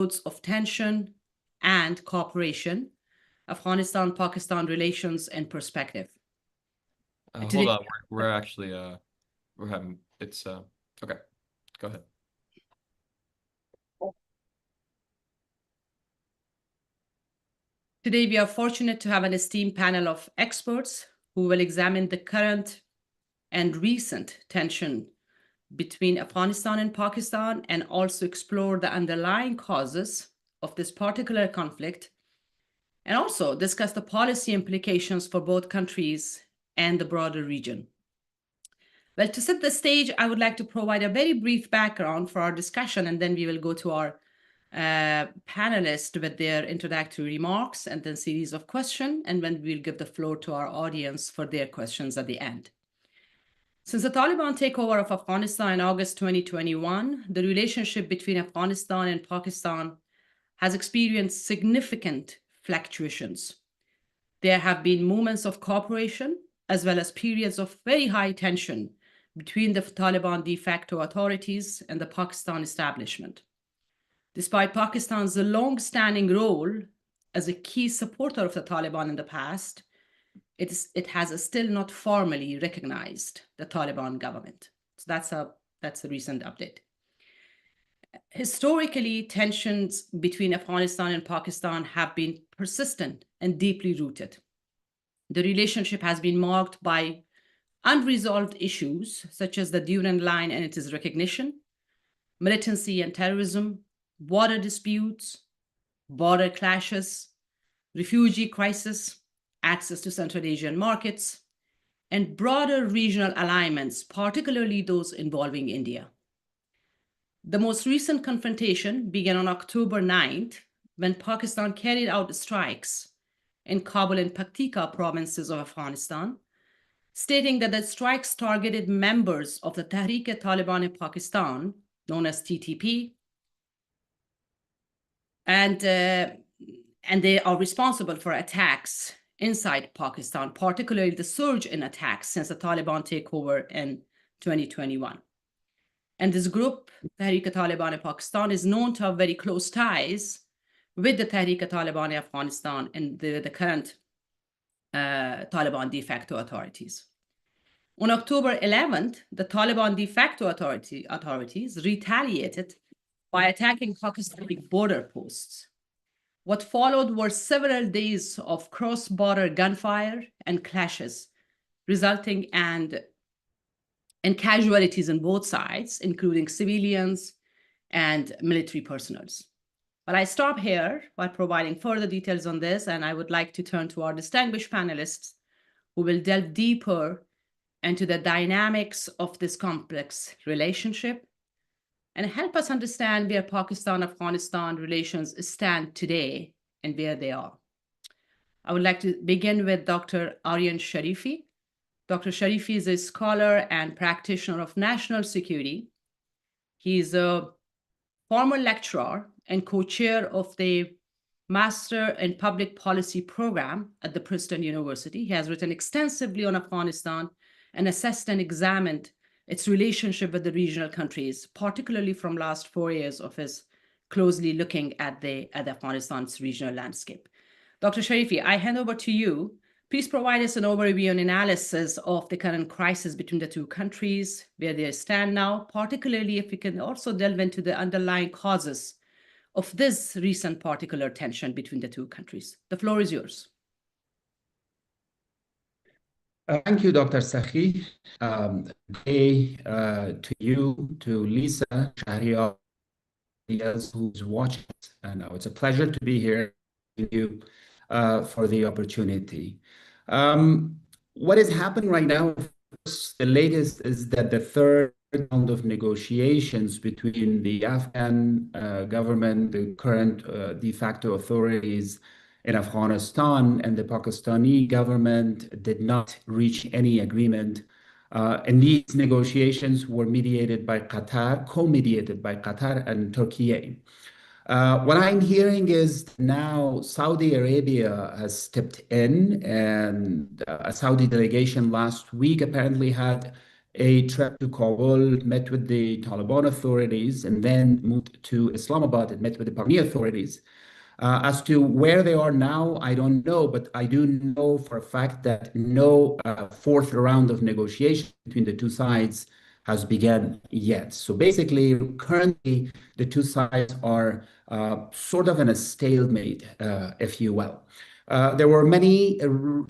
of tension and cooperation, Afghanistan-Pakistan relations and perspective. Hold on, we're actually we're having okay. Go ahead. Today, we are fortunate to have an esteemed panel of experts who will examine the current and recent tension between Afghanistan and Pakistan, and also explore the underlying causes of this particular conflict, and also discuss the policy implications for both countries and the broader region. Well, to set the stage, I would like to provide a very brief background for our discussion, and then we will go to our panelists with their introductory remarks and then series of questions, and then we'll give the floor to our audience for their questions at the end. Since the Taliban takeover of Afghanistan in August 2021, the relationship between Afghanistan and Pakistan has experienced significant fluctuations. There have been moments of cooperation as well as periods of very high tension between the Taliban de facto authorities and the Pakistan establishment. Despite Pakistan's long-standing role as a key supporter of the Taliban in the past, it has still not formally recognized the Taliban government. So that's a recent update. Historically, tensions between Afghanistan and Pakistan have been persistent and deeply rooted. The relationship has been marked by unresolved issues such as the Durand Line and its recognition, militancy and terrorism, border disputes, border clashes, refugee crisis, access to Central Asian markets, and broader regional alignments, particularly those involving India. The most recent confrontation began on October 9th, when Pakistan carried out strikes in Kabul and Paktika provinces of Afghanistan, stating that the strikes targeted members of the Tehrik-e-Taliban in Pakistan, known as TTP, and they are responsible for attacks inside Pakistan, particularly the surge in attacks since the Taliban takeover in 2021. And this group, Tehrik-e-Taliban in Pakistan, is known to have very close ties with the Tehrik-e-Taliban in Afghanistan and the current Taliban de facto authorities. On October 11th, the Taliban de facto authorities retaliated by attacking Pakistani border posts. What followed were several days of cross-border gunfire and clashes, resulting in casualties on both sides, including civilians and military personnel. But I stop here by providing further details on this, and I would like to turn to our distinguished panelists who will delve deeper into the dynamics of this complex relationship and help us understand where Pakistan-Afghanistan relations stand today and where they are. I would like to begin with Dr. Aryan Sharifi. Dr. Sharifi is a scholar and practitioner of national security. He is a former lecturer and co-chair of the Master in Public Policy program at the Princeton University. He has written extensively on Afghanistan and assessed and examined its relationship with the regional countries, particularly from last 4 years of his closely looking at Afghanistan's regional landscape. Dr. Sharifi, I hand over to you. Please provide us an overview and analysis of the current crisis between the two countries, where they stand now, particularly if we can also delve into the underlying causes of this recent particular tension between the two countries. The floor is yours. Thank you, Dr. Sakhi. To you, to Lisa, Shahriar, who's watching. And it's a pleasure to be here with you for the opportunity. What is happening right now, the latest is that the third round of negotiations between the Afghan government, the current de facto authorities in Afghanistan, and the Pakistani government did not reach any agreement. And these negotiations were mediated by Qatar, co-mediated by Qatar and Turkey. What I'm hearing is now Saudi Arabia has stepped in, and a Saudi delegation last week apparently had a trip to Kabul, met with the Taliban authorities, and then moved to Islamabad and met with the Pakistani authorities. As to where they are now, I don't know, but I do know for a fact that no fourth round of negotiation between the two sides has begun yet. So basically, currently, the two sides are sort of in a stalemate, if you will. There were many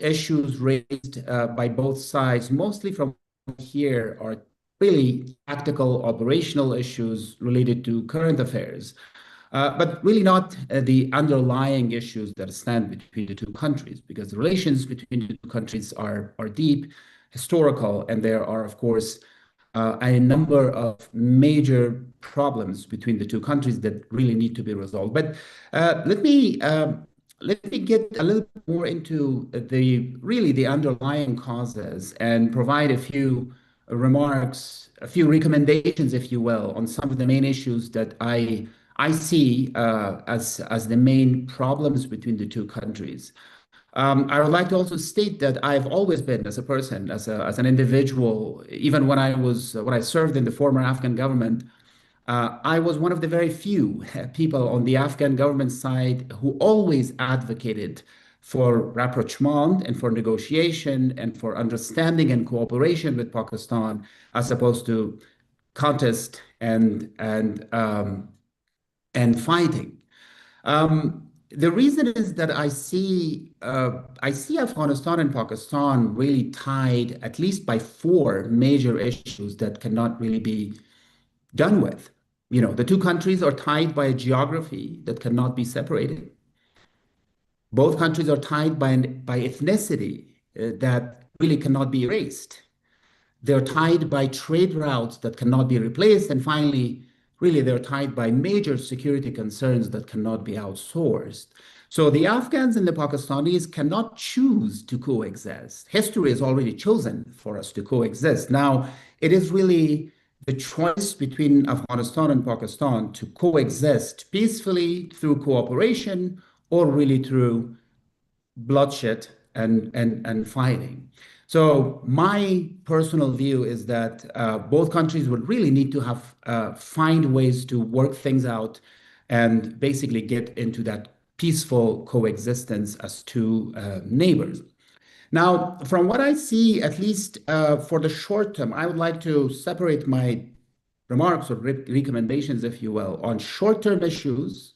issues raised by both sides, mostly from here are really tactical operational issues related to current affairs. But really not the underlying issues that stand between the two countries, because the relations between the two countries are deep, historical, and there are, of course, a number of major problems between the two countries that really need to be resolved. But let me get a little bit more into the underlying causes and provide a few remarks, a few recommendations, if you will, on some of the main issues that I see as the main problems between the two countries. I would like to also state that I've always been, as a person, as an individual, even when I served in the former Afghan government, I was one of the very few people on the Afghan government side who always advocated for rapprochement and for negotiation and for understanding and cooperation with Pakistan, as opposed to contest and fighting. The reason is that I see Afghanistan and Pakistan really tied at least by four major issues that cannot really be done with. You know, the two countries are tied by a geography that cannot be separated. Both countries are tied by ethnicity that really cannot be erased. They're tied by trade routes that cannot be replaced. And finally, really, they're tied by major security concerns that cannot be outsourced. So the Afghans and the Pakistanis cannot choose to coexist. History has already chosen for us to coexist. Now, it is really the choice between Afghanistan and Pakistan to coexist peacefully through cooperation or really through bloodshed and fighting. So my personal view is that both countries would really need to find ways to work things out and basically get into that peaceful coexistence as two neighbors. Now, from what I see, at least for the short term, I would like to separate my remarks or recommendations, if you will, on short-term issues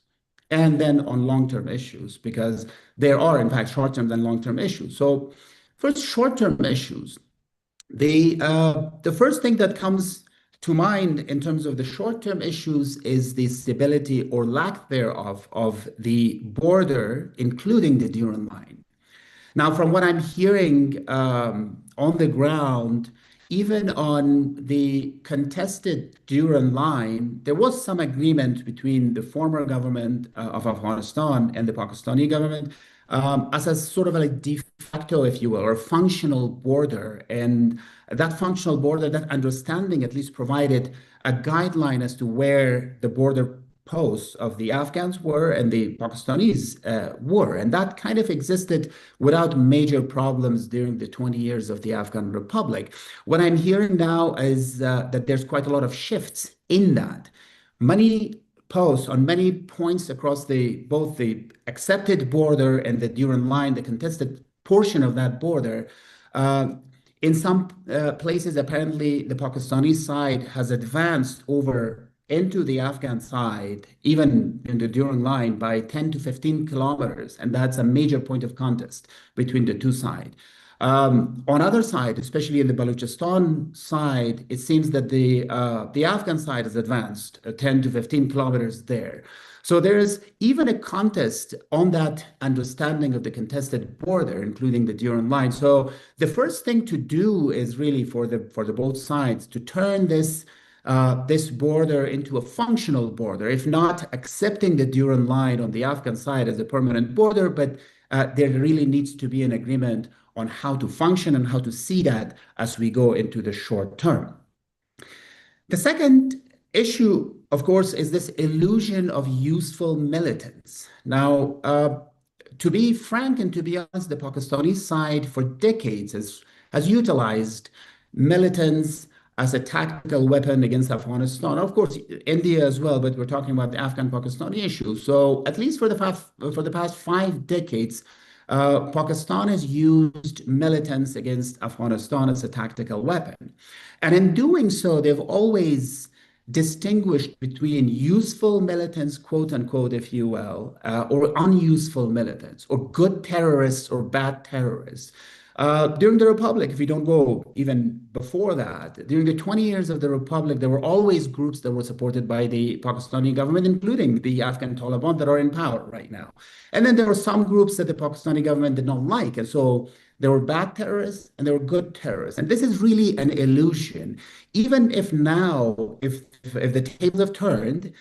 and then on long-term issues, because there are, in fact, short-term and long-term issues. So first, short-term issues. The first thing that comes to mind in terms of the short-term issues is the stability or lack thereof of the border, including the Durand Line. Now, from what I'm hearing on the ground, even on the contested Durand Line, there was some agreement between the former government of Afghanistan and the Pakistani government as a sort of a de facto, if you will, or functional border. And that functional border, that understanding at least provided a guideline as to where the border posts of the Afghans were and the Pakistanis were. And that kind of existed without major problems during the 20 years of the Afghan Republic. What I'm hearing now is that there's quite a lot of shifts in that. Many posts on many points across both the accepted border and the Durand Line, the contested portion of that border, in some places, apparently the Pakistani side has advanced over into the Afghan side, even in the Durand Line, by 10 to 15 kilometers. And that's a major point of contest between the two sides. On other side, especially in the Balochistan side, it seems that the Afghan side has advanced 10 to 15 kilometers there. So there is even a contest on that understanding of the contested border, including the Durand Line. So the first thing to do is really for the both sides to turn this border into a functional border, if not accepting the Durand Line on the Afghan side as a permanent border, but there really needs to be an agreement on how to function and how to see that as we go into the short term. The second issue, of course, is this illusion of useful militants. Now, to be frank and to be honest, the Pakistani side for decades has utilized militants as a tactical weapon against Afghanistan. Of course, India as well, but we're talking about the Afghan-Pakistani issue. So at least for the past 5 decades, Pakistan has used militants against Afghanistan as a tactical weapon. And in doing so, they've always distinguished between useful militants, quote unquote, if you will, or unuseful militants, or good terrorists or bad terrorists. During the Republic, if you don't go even before that, during the 20 years of the Republic, there were always groups that were supported by the Pakistani government, including the Afghan Taliban that are in power right now. And then there were some groups that the Pakistani government did not like. And so there were bad terrorists and there were good terrorists. And this is really an illusion. Even if now, if the tables have turned,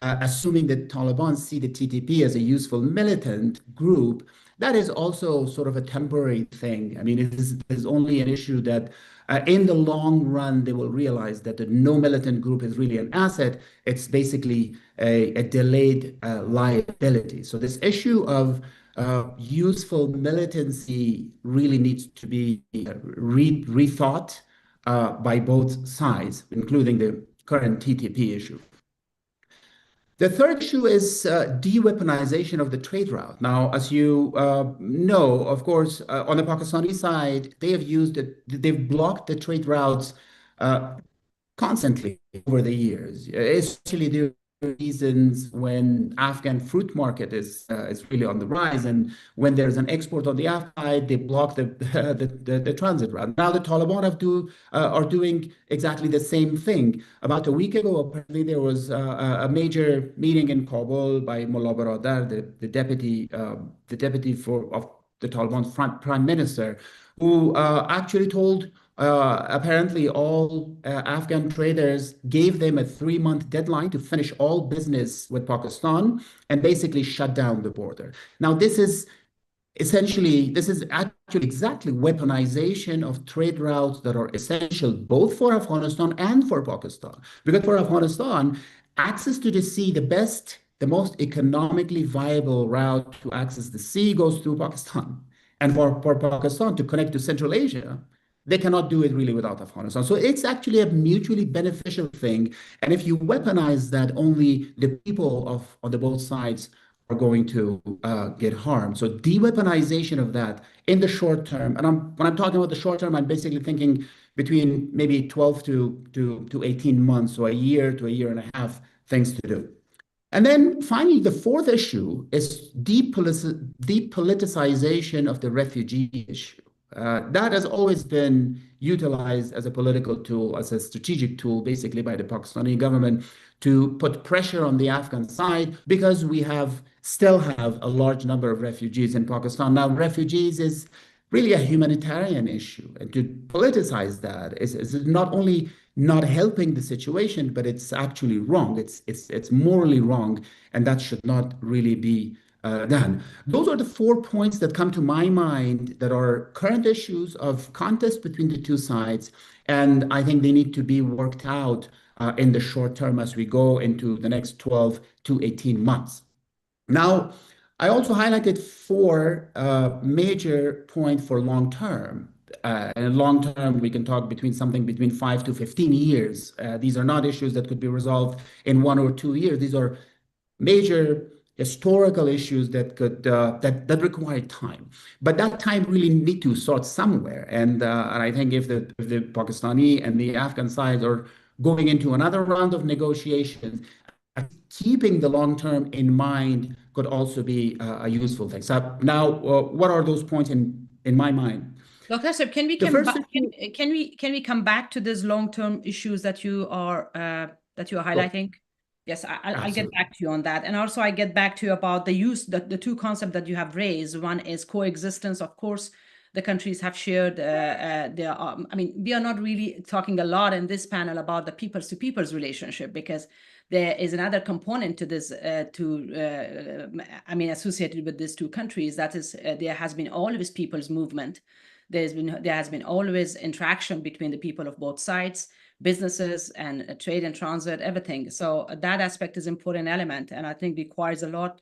assuming that Taliban see the TTP as a useful militant group, that is also sort of a temporary thing. I mean, it is only an issue that in the long run, they will realize that the no militant group is really an asset. It's basically a delayed liability. So this issue of useful militancy really needs to be rethought by both sides, including the current TTP issue. The third issue is de-weaponization of the trade route. Now, as you know, of course, on the Pakistani side, they have used it, they've blocked the trade routes constantly over the years, especially during reasons when Afghan fruit market is really on the rise, and when there's an export on the Afghan side, they block the transit route. Now the Taliban are doing exactly the same thing. About a week ago, apparently there was a major meeting in Kabul by Mullah Baradar, the deputy of the Taliban prime minister, who actually told. Apparently, all Afghan traders gave them a 3-month deadline to finish all business with Pakistan and basically shut down the border. Now, this is actually exactly weaponization of trade routes that are essential both for Afghanistan and for Pakistan. Because for Afghanistan, access to the sea, the most economically viable route to access the sea goes through Pakistan. And for Pakistan to connect to Central Asia, they cannot do it really without Afghanistan. So it's actually a mutually beneficial thing. And if you weaponize that, only the people on the both sides are going to get harmed. So de-weaponization of that in the short term, and when I'm talking about the short term, I'm basically thinking between maybe 12 to 18 months, so a year to a year and a half, things to do. And then finally, the fourth issue is depoliticization of the refugee issue. That has always been utilized as a political tool, as a strategic tool, basically by the Pakistani government to put pressure on the Afghan side, because we still have a large number of refugees in Pakistan. Now, refugees is really a humanitarian issue, and to politicize that is not only not helping the situation, but it's actually wrong. It's morally wrong, and that should not really be done. Those are the 4 points that come to my mind that are current issues of contest between the two sides, and I think they need to be worked out in the short term as we go into the next 12 to 18 months. Now, I also highlighted 4 major points for long term. And long term, we can talk between 5 to 15 years. These are not issues that could be resolved in 1 or 2 years. These are major historical issues that that require time, but that time really need to start somewhere. And I think if the Pakistani and the Afghan sides are going into another round of negotiations, keeping the long term in mind could also be a useful thing. So now, what are those points in my mind? Dr. Asif, can we come back to these long-term issues that you are highlighting? Sure. Yes, I'll get back to you on that. And also I get back to you about the 2 concepts that you have raised. One is coexistence. Of course, the countries have shared, I mean, we are not really talking a lot in this panel about the peoples to peoples relationship, because there is another component to this, I mean, associated with these 2 countries. That is, there has been always people's movement. There has been always interaction between the people of both sides, businesses and trade and transit, everything. So that aspect is an important element, and I think requires a lot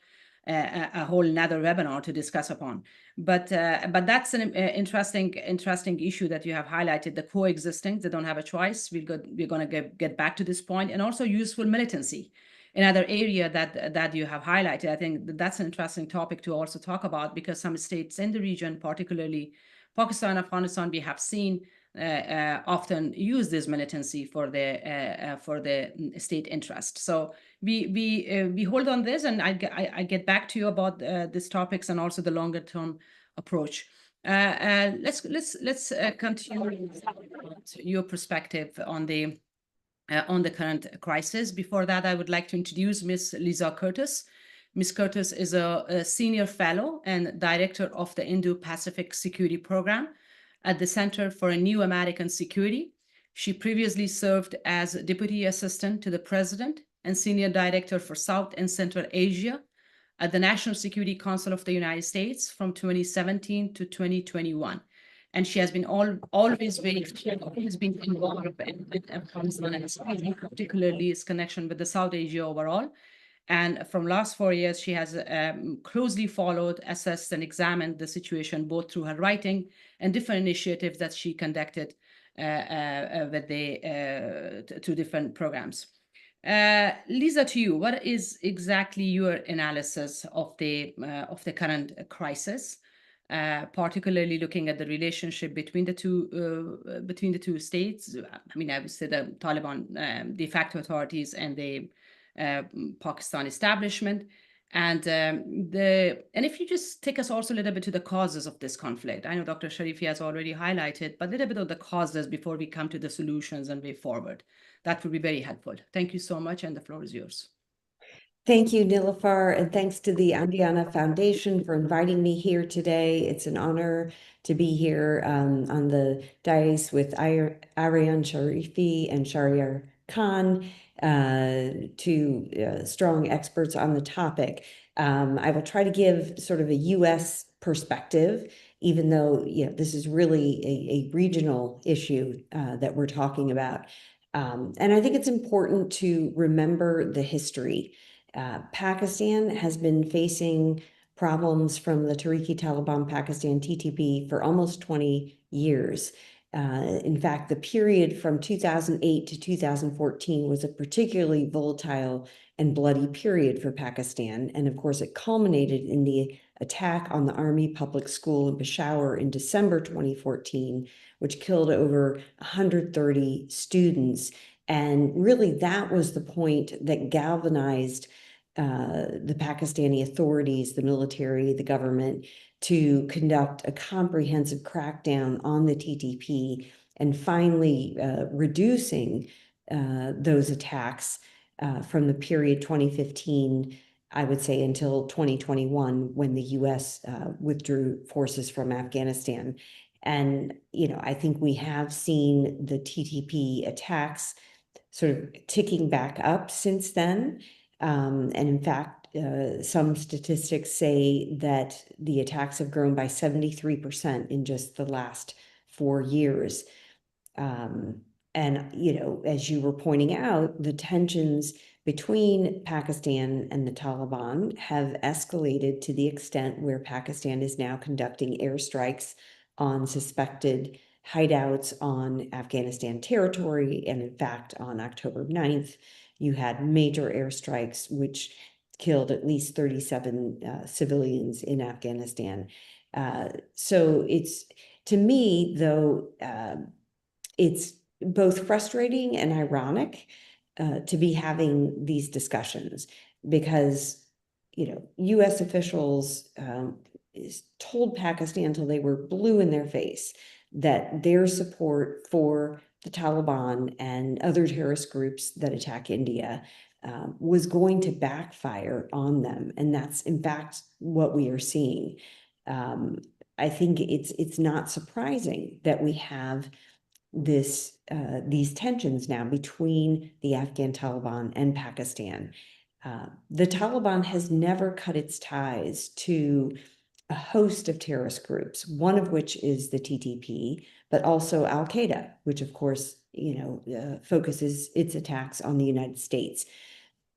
a whole another webinar to discuss upon. But that's an interesting issue that you have highlighted, the coexisting. They don't have a choice. We're going to get back to this point, and also useful militancy. Another area that you have highlighted, I think that's an interesting topic to also talk about, because some states in the region, particularly Pakistan, Afghanistan, we have seen often use this militancy for the state interest. So we hold on this, and I get back to you about these topics and also the longer term approach. Let's continue your perspective on the current crisis. Before that, I would like to introduce Ms. Lisa Curtis. Ms. Curtis is a senior fellow and director of the Indo-Pacific Security Program at the Center for a New American Security. She previously served as Deputy Assistant to the President and Senior Director for South and Central Asia at the National Security Council of the United States from 2017 to 2021. And she has been always been involved in Afghanistan, and particularly its connection with the South Asia overall. And from last 4 years, she has closely followed, assessed, and examined the situation, both through her writing and different initiatives that she conducted with two different programs. Lisa, to you, what is exactly your analysis of the current crisis, particularly looking at the relationship between the two states? I mean, I would say the Taliban de facto authorities and the Pakistan establishment, and if you just take us also a little bit to the causes of this conflict. I know Dr. Sharifi has already highlighted, but a little bit of the causes before we come to the solutions and way forward. That would be very helpful. Thank you so much, and the floor is yours. Thank you, Nilüfer, and thanks to the Andiana Foundation for inviting me here today. It's an honor to be here on the dais with Aryan Sharifi and Shahryar Khan, two strong experts on the topic. I will try to give sort of a U.S. perspective, even though this is really a regional issue that we're talking about. And I think it's important to remember the history. Pakistan has been facing problems from the Tehrik-i-Taliban Pakistan TTP for almost 20 years. In fact, the period from 2008 to 2014 was a particularly volatile and bloody period for Pakistan. And of course, it culminated in the attack on the Army Public School in Peshawar in December 2014, which killed over 130 students. And really, that was the point that galvanized the Pakistani authorities, the military, the government, to conduct a comprehensive crackdown on the TTP and finally reducing those attacks from the period 2015, I would say, until 2021, when the U.S. withdrew forces from Afghanistan. And, I think we have seen the TTP attacks sort of ticking back up since then. And in fact, some statistics say that the attacks have grown by 73% in just the last 4 years. And, as you were pointing out, the tensions between Pakistan and the Taliban have escalated to the extent where Pakistan is now conducting airstrikes on suspected hideouts on Afghanistan territory. And in fact, on October 9th, you had major airstrikes, which killed at least 37 civilians in Afghanistan. So it's, to me, though, it's both frustrating and ironic to be having these discussions, because, U.S. officials told Pakistan till they were blue in their face that their support for the Taliban and other terrorist groups that attack India was going to backfire on them. And that's, in fact, what we are seeing. I think it's not surprising that we have these tensions now between the Afghan Taliban and Pakistan. The Taliban has never cut its ties to a host of terrorist groups, one of which is the TTP, but also Al-Qaeda, which of course, focuses its attacks on the United States.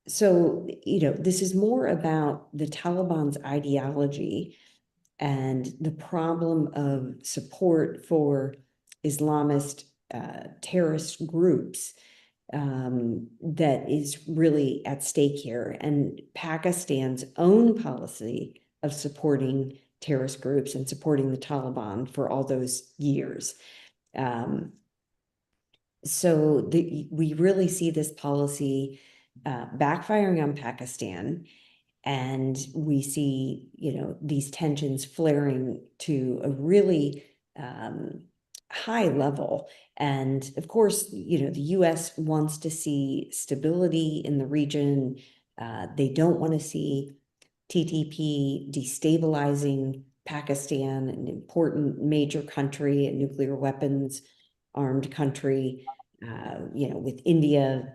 So, this is more about the Taliban's ideology and the problem of support for Islamist terrorist groups that is really at stake here. And Pakistan's own policy of supporting terrorist groups and supporting the Taliban for all those years. So we really see this policy backfiring on Pakistan, and we see, these tensions flaring to a really high level. And of course, the US wants to see stability in the region. They don't want to see TTP destabilizing Pakistan, an important major country, a nuclear weapons armed country, with India,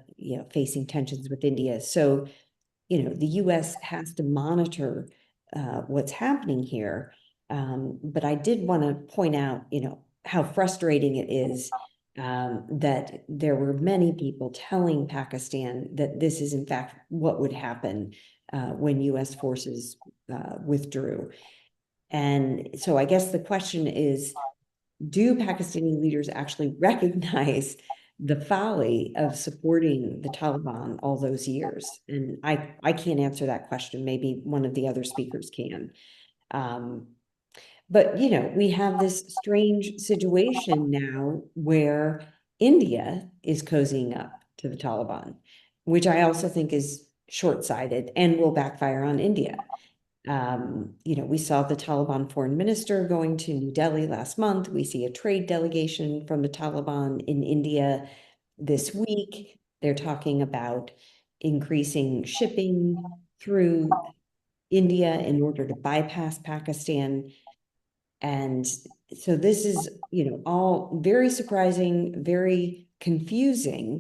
facing tensions with India. So, the US has to monitor what's happening here. But I did want to point out, how frustrating it is that there were many people telling Pakistan that this is in fact what would happen when US forces withdrew. And so I guess the question is, do Pakistani leaders actually recognize the folly of supporting the Taliban all those years? And I can't answer that question. Maybe one of the other speakers can. But, we have this strange situation now where India is cozying up to the Taliban, which I also think is short-sighted and will backfire on India. We saw the Taliban foreign minister going to New Delhi last month. We see a trade delegation from the Taliban in India this week. They're talking about increasing shipping through India in order to bypass Pakistan. And so this is, all very surprising, very confusing.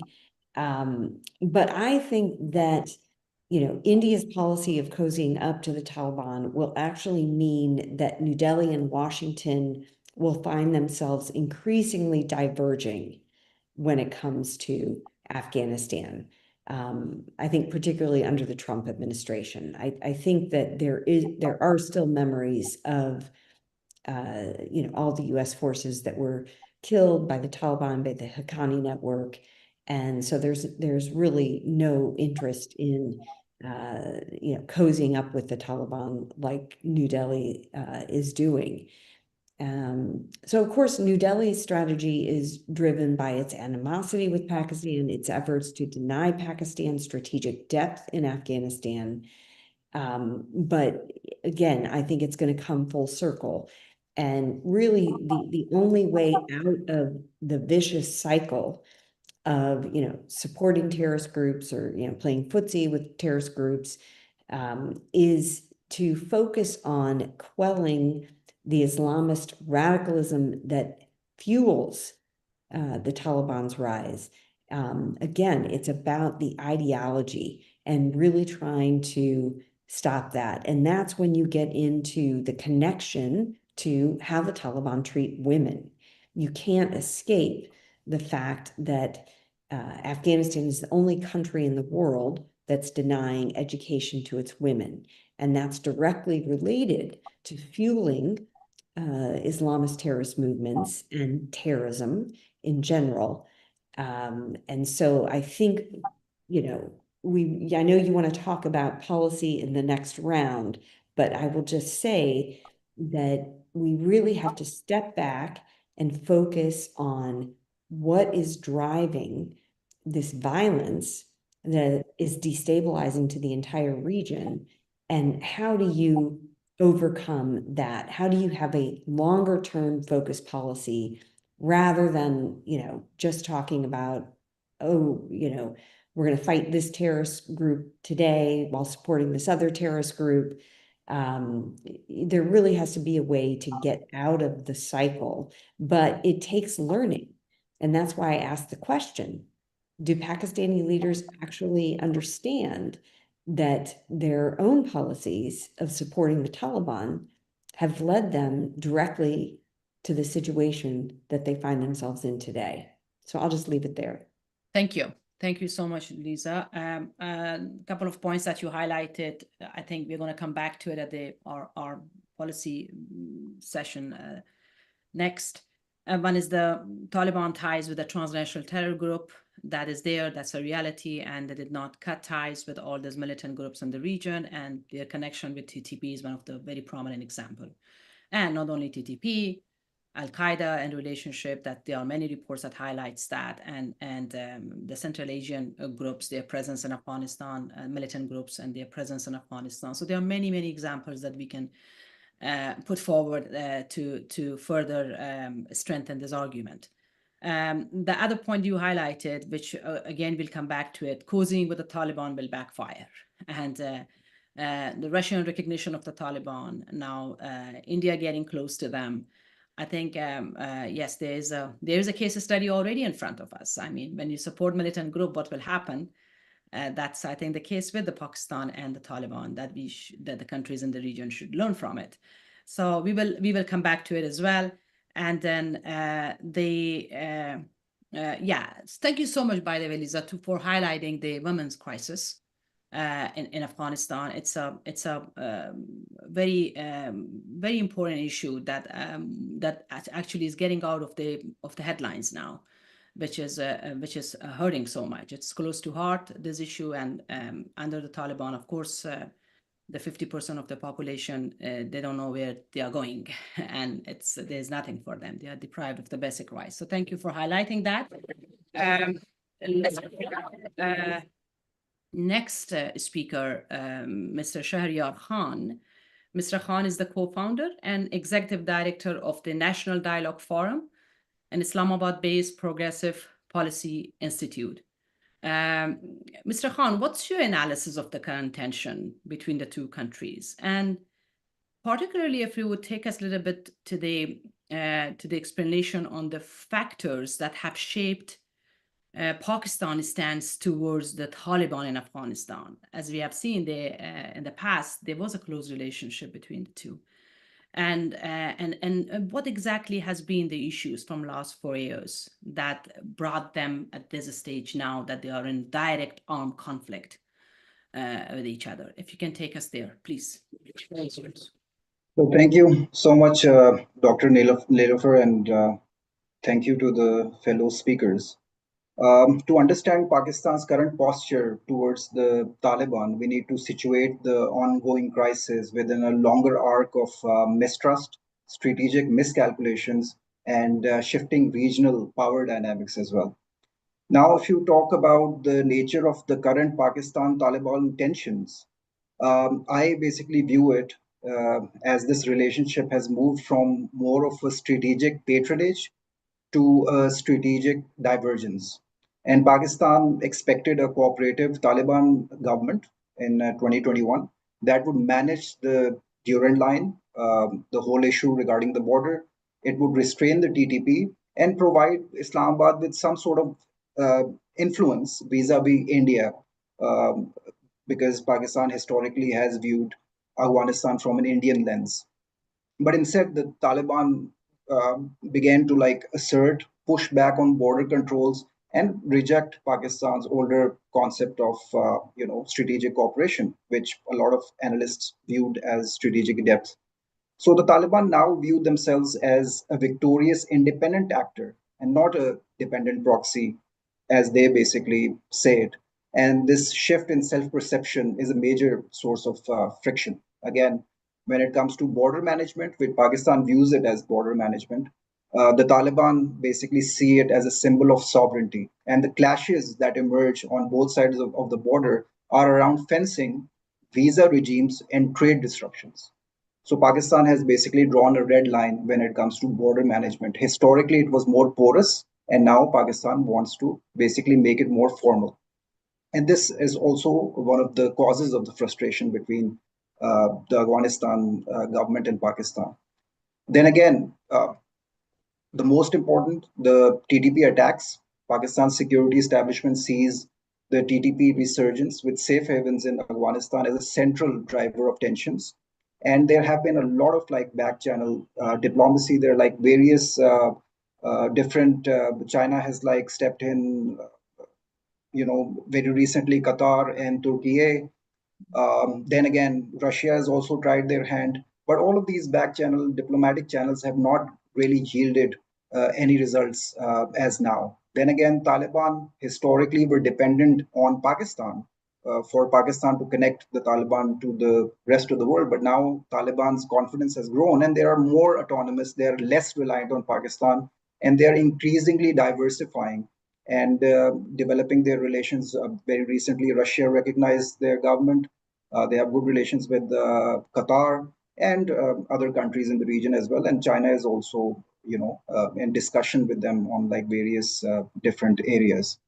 But I think that, India's policy of cozying up to the Taliban will actually mean that New Delhi and Washington will find themselves increasingly diverging when it comes to Afghanistan. I think particularly under the Trump administration. I think that there are still memories of all the US forces that were killed by the Taliban, by the Haqqani network. And so there's really no interest in cozying up with the Taliban like New Delhi is doing. So of course, New Delhi's strategy is driven by its animosity with Pakistan, its efforts to deny Pakistan strategic depth in Afghanistan. But again, I think it's going to come full circle. And really, the only way out of the vicious cycle of, supporting terrorist groups or, playing footsie with terrorist groups is to focus on quelling the Islamist radicalism that fuels the Taliban's rise. Again, it's about the ideology and really trying to stop that. And that's when you get into the connection to how the Taliban treat women. You can't escape the fact that Afghanistan is the only country in the world that's denying education to its women. And that's directly related to fueling Islamist terrorist movements and terrorism in general. And so I think, I know you want to talk about policy in the next round, but I will just say that we really have to step back and focus on what is driving this violence that is destabilizing to the entire region, and how do you overcome that? How do you have a longer term focused policy rather than, just talking about, we're going to fight this terrorist group today while supporting this other terrorist group. There really has to be a way to get out of the cycle, but it takes learning. And that's why I asked the question, do Pakistani leaders actually understand that their own policies of supporting the Taliban have led them directly to the situation that they find themselves in today? So I'll just leave it there. Thank you. Thank you so much, Lisa. A couple of points that you highlighted. I think we're going to come back to it at our policy session next. One is the Taliban ties with the transnational terror group. That is there, that's a reality, and they did not cut ties with all those militant groups in the region, and their connection with TTP is one of the very prominent example. And not only TTP, Al-Qaeda and relationship, that there are many reports that highlights that, and the Central Asian groups, their presence in Afghanistan, militant groups and their presence in Afghanistan. So there are many, many examples that we can put forward to further strengthen this argument. The other point you highlighted, which again, we'll come back to it, cozying with the Taliban will backfire. And the Russian recognition of the Taliban, now India getting close to them. I think, yes, there is a case study already in front of us. I mean, when you support militant group, what will happen? That's, I think, the case with the Pakistan and the Taliban, that that the countries in the region should learn from it. So we will come back to it as well. And then yeah, thank you so much, by the way, Lisa, for highlighting the women's crisis in Afghanistan. It's a very very important issue that that actually is getting out of the headlines now, which is hurting so much. It's close to heart, this issue, and under the Taliban, of course, the 50% of the population, they don't know where they are going, and there's nothing for them. They are deprived of the basic rights. So thank you for highlighting that. Next speaker, Mr. Shahriyar Khan. Mr. Khan is the co-founder and executive director of the National Dialogue Forum, an Islamabad-based progressive policy institute. Mr. Khan, what's your analysis of the current tension between the two countries? And particularly if you would take us a little bit to the explanation on the factors that have shaped Pakistan's stance towards the Taliban in Afghanistan. As we have seen in the past, there was a close relationship between the two. And what exactly has been the issues from last 4 years that brought them at this stage now that they are in direct armed conflict with each other? If you can take us there, please. So thank you so much, Dr. Nilofer, and thank you to the fellow speakers. To understand Pakistan's current posture towards the Taliban, we need to situate the ongoing crisis within a longer arc of mistrust, strategic miscalculations, and shifting regional power dynamics as well. Now, if you talk about the nature of the current Pakistan-Taliban tensions, I basically view it as this relationship has moved from more of a strategic patronage to a strategic divergence. And Pakistan expected a cooperative Taliban government in 2021 that would manage the Durand line, the whole issue regarding the border. It would restrain the TTP and provide Islamabad with some sort of influence vis-a-vis India, because Pakistan historically has viewed Afghanistan from an Indian lens. But instead, the Taliban began to assert, push back on border controls, and reject Pakistan's older concept of strategic cooperation, which a lot of analysts viewed as strategic depth. So the Taliban now view themselves as a victorious independent actor and not a dependent proxy, as they basically say it. And this shift in self-perception is a major source of friction. Again, when it comes to border management, which Pakistan views it as border management, the Taliban basically see it as a symbol of sovereignty. And the clashes that emerge on both sides of the border are around fencing, visa regimes, and trade disruptions. So Pakistan has basically drawn a red line when it comes to border management. Historically, it was more porous, and now Pakistan wants to basically make it more formal. And this is also one of the causes of the frustration between the Afghanistan government and Pakistan. Then again, the most important, the TTP attacks. Pakistan's security establishment sees the TTP resurgence with safe havens in Afghanistan as a central driver of tensions. And there have been a lot of back channel diplomacy. There are various different, China has stepped in, very recently Qatar and Turkey. Then again, Russia has also tried their hand, but all of these back channel diplomatic channels have not really yielded any results as now. Then again, Taliban historically were dependent on Pakistan for Pakistan to connect the Taliban to the rest of the world. But now Taliban's confidence has grown and they are more autonomous, they're less reliant on Pakistan, and they're increasingly diversifying and developing their relations. Very recently, Russia recognized their government. They have good relations with Qatar and other countries in the region as well. And China is also, in discussion with them on like various different areas.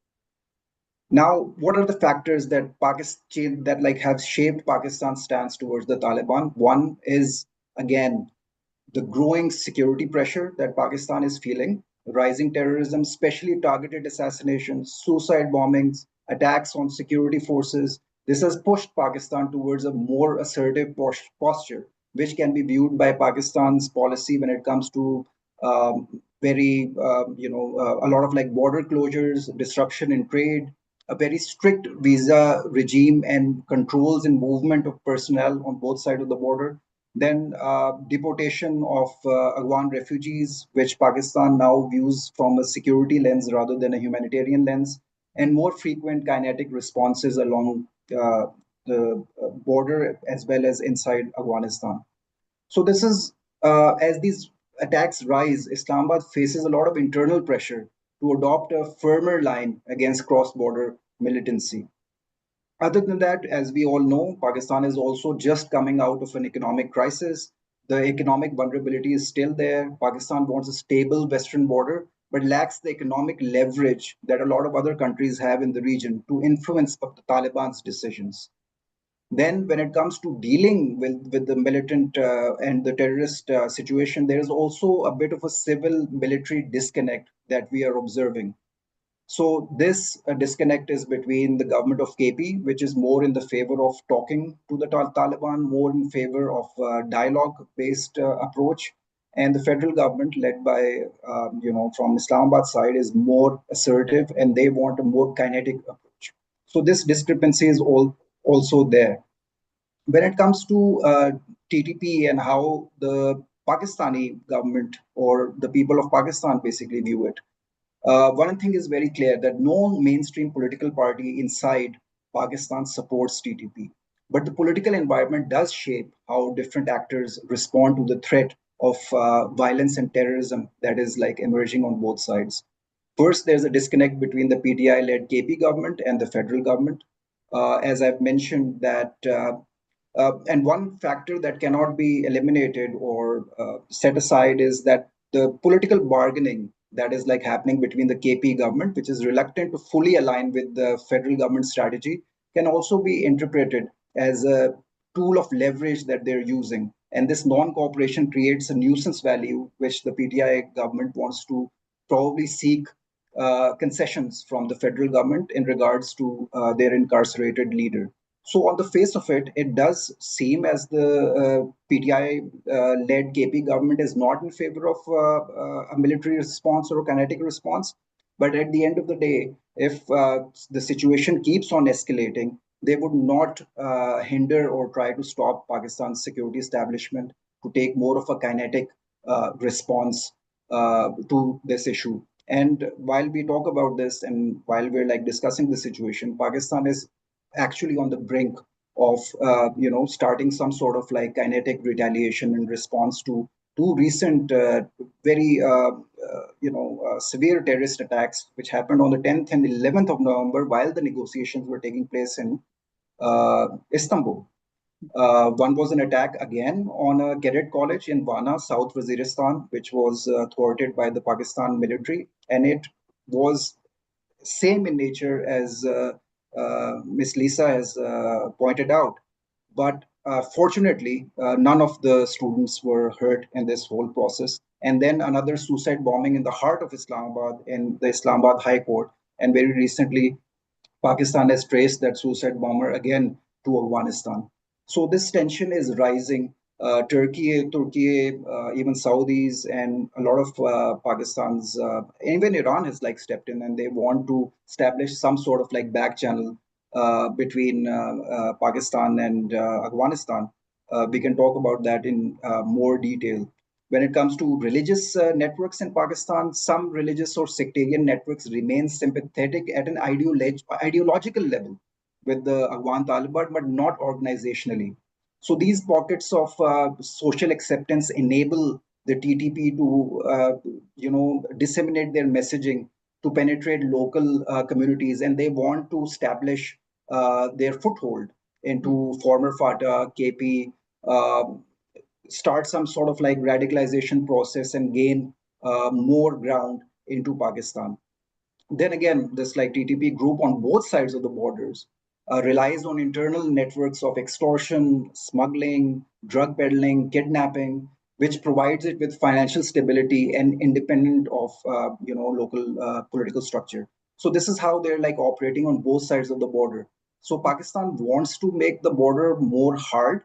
Now, what are the factors that Pakistan that like have shaped Pakistan's stance towards the Taliban? One is again the growing security pressure that Pakistan is feeling, rising terrorism, especially targeted assassinations, suicide bombings, attacks on security forces. This has pushed Pakistan towards a more assertive posture, which can be viewed by Pakistan's policy when it comes to a lot of like border closures, disruption in trade, a very strict visa regime and controls in movement of personnel on both sides of the border. Then deportation of Afghan refugees, which Pakistan now views from a security lens rather than a humanitarian lens, and more frequent kinetic responses along the border as well as inside Afghanistan. So this is, as these attacks rise, Islamabad faces a lot of internal pressure to adopt a firmer line against cross-border militancy. Other than that, as we all know, Pakistan is also just coming out of an economic crisis. The economic vulnerability is still there. Pakistan wants a stable Western border, but lacks the economic leverage that a lot of other countries have in the region to influence the Taliban's decisions. Then, when it comes to dealing with the militant and the terrorist situation, there is also a bit of a civil military disconnect that we are observing. So this disconnect is between the government of KP, which is more in the favor of talking to the Taliban, more in favor of dialogue-based approach, and the federal government, led by from Islamabad side, is more assertive and they want a more kinetic approach. So this discrepancy is also there. When it comes to TTP and how the Pakistani government or the people of Pakistan basically view it, one thing is very clear that no mainstream political party inside Pakistan supports TTP. But the political environment does shape how different actors respond to the threat of violence and terrorism that is like emerging on both sides. First, there's a disconnect between the PTI-led KP government and the federal government. As I've mentioned that, and one factor that cannot be eliminated or set aside is that the political bargaining that is like happening between the KP government, which is reluctant to fully align with the federal government strategy, can also be interpreted as a tool of leverage that they're using. And this non-cooperation creates a nuisance value, which the PTI government wants to probably seek concessions from the federal government in regards to their incarcerated leader. So on the face of it, it does seem as the PTI-led KP government is not in favor of a military response or a kinetic response. But at the end of the day, if the situation keeps on escalating, they would not hinder or try to stop Pakistan's security establishment to take more of a kinetic response to this issue. And while we talk about this and while we're like discussing the situation, Pakistan is actually on the brink of starting some sort of like kinetic retaliation in response to two recent very severe terrorist attacks which happened on the 10th and 11th of November while the negotiations were taking place in Istanbul. One was an attack again on a cadet college in Wana, South Waziristan, which was thwarted by the Pakistan military, and it was same in nature as Miss Lisa has pointed out. But fortunately, none of the students were hurt in this whole process. And then another suicide bombing in the heart of Islamabad in the Islamabad High Court. And very recently, Pakistan has traced that suicide bomber again to Afghanistan. So this tension is rising Turkey, even Saudis and a lot of Pakistan's, even Iran has like stepped in, and they want to establish some sort of like back channel between Pakistan and Afghanistan. We can talk about that in more detail. When it comes to religious networks in Pakistan, some religious or sectarian networks remain sympathetic at an ideological level with the Afghan Taliban, but not organizationally. So these pockets of social acceptance enable the TTP to, disseminate their messaging to penetrate local communities, and they want to establish their foothold into former FATA, KP, start some sort of like radicalization process and gain more ground into Pakistan. Then again, this like TTP group on both sides of the borders relies on internal networks of extortion, smuggling, drug peddling, kidnapping, which provides it with financial stability and independent of local political structure. So this is how they're like operating on both sides of the border. So Pakistan wants to make the border more hard,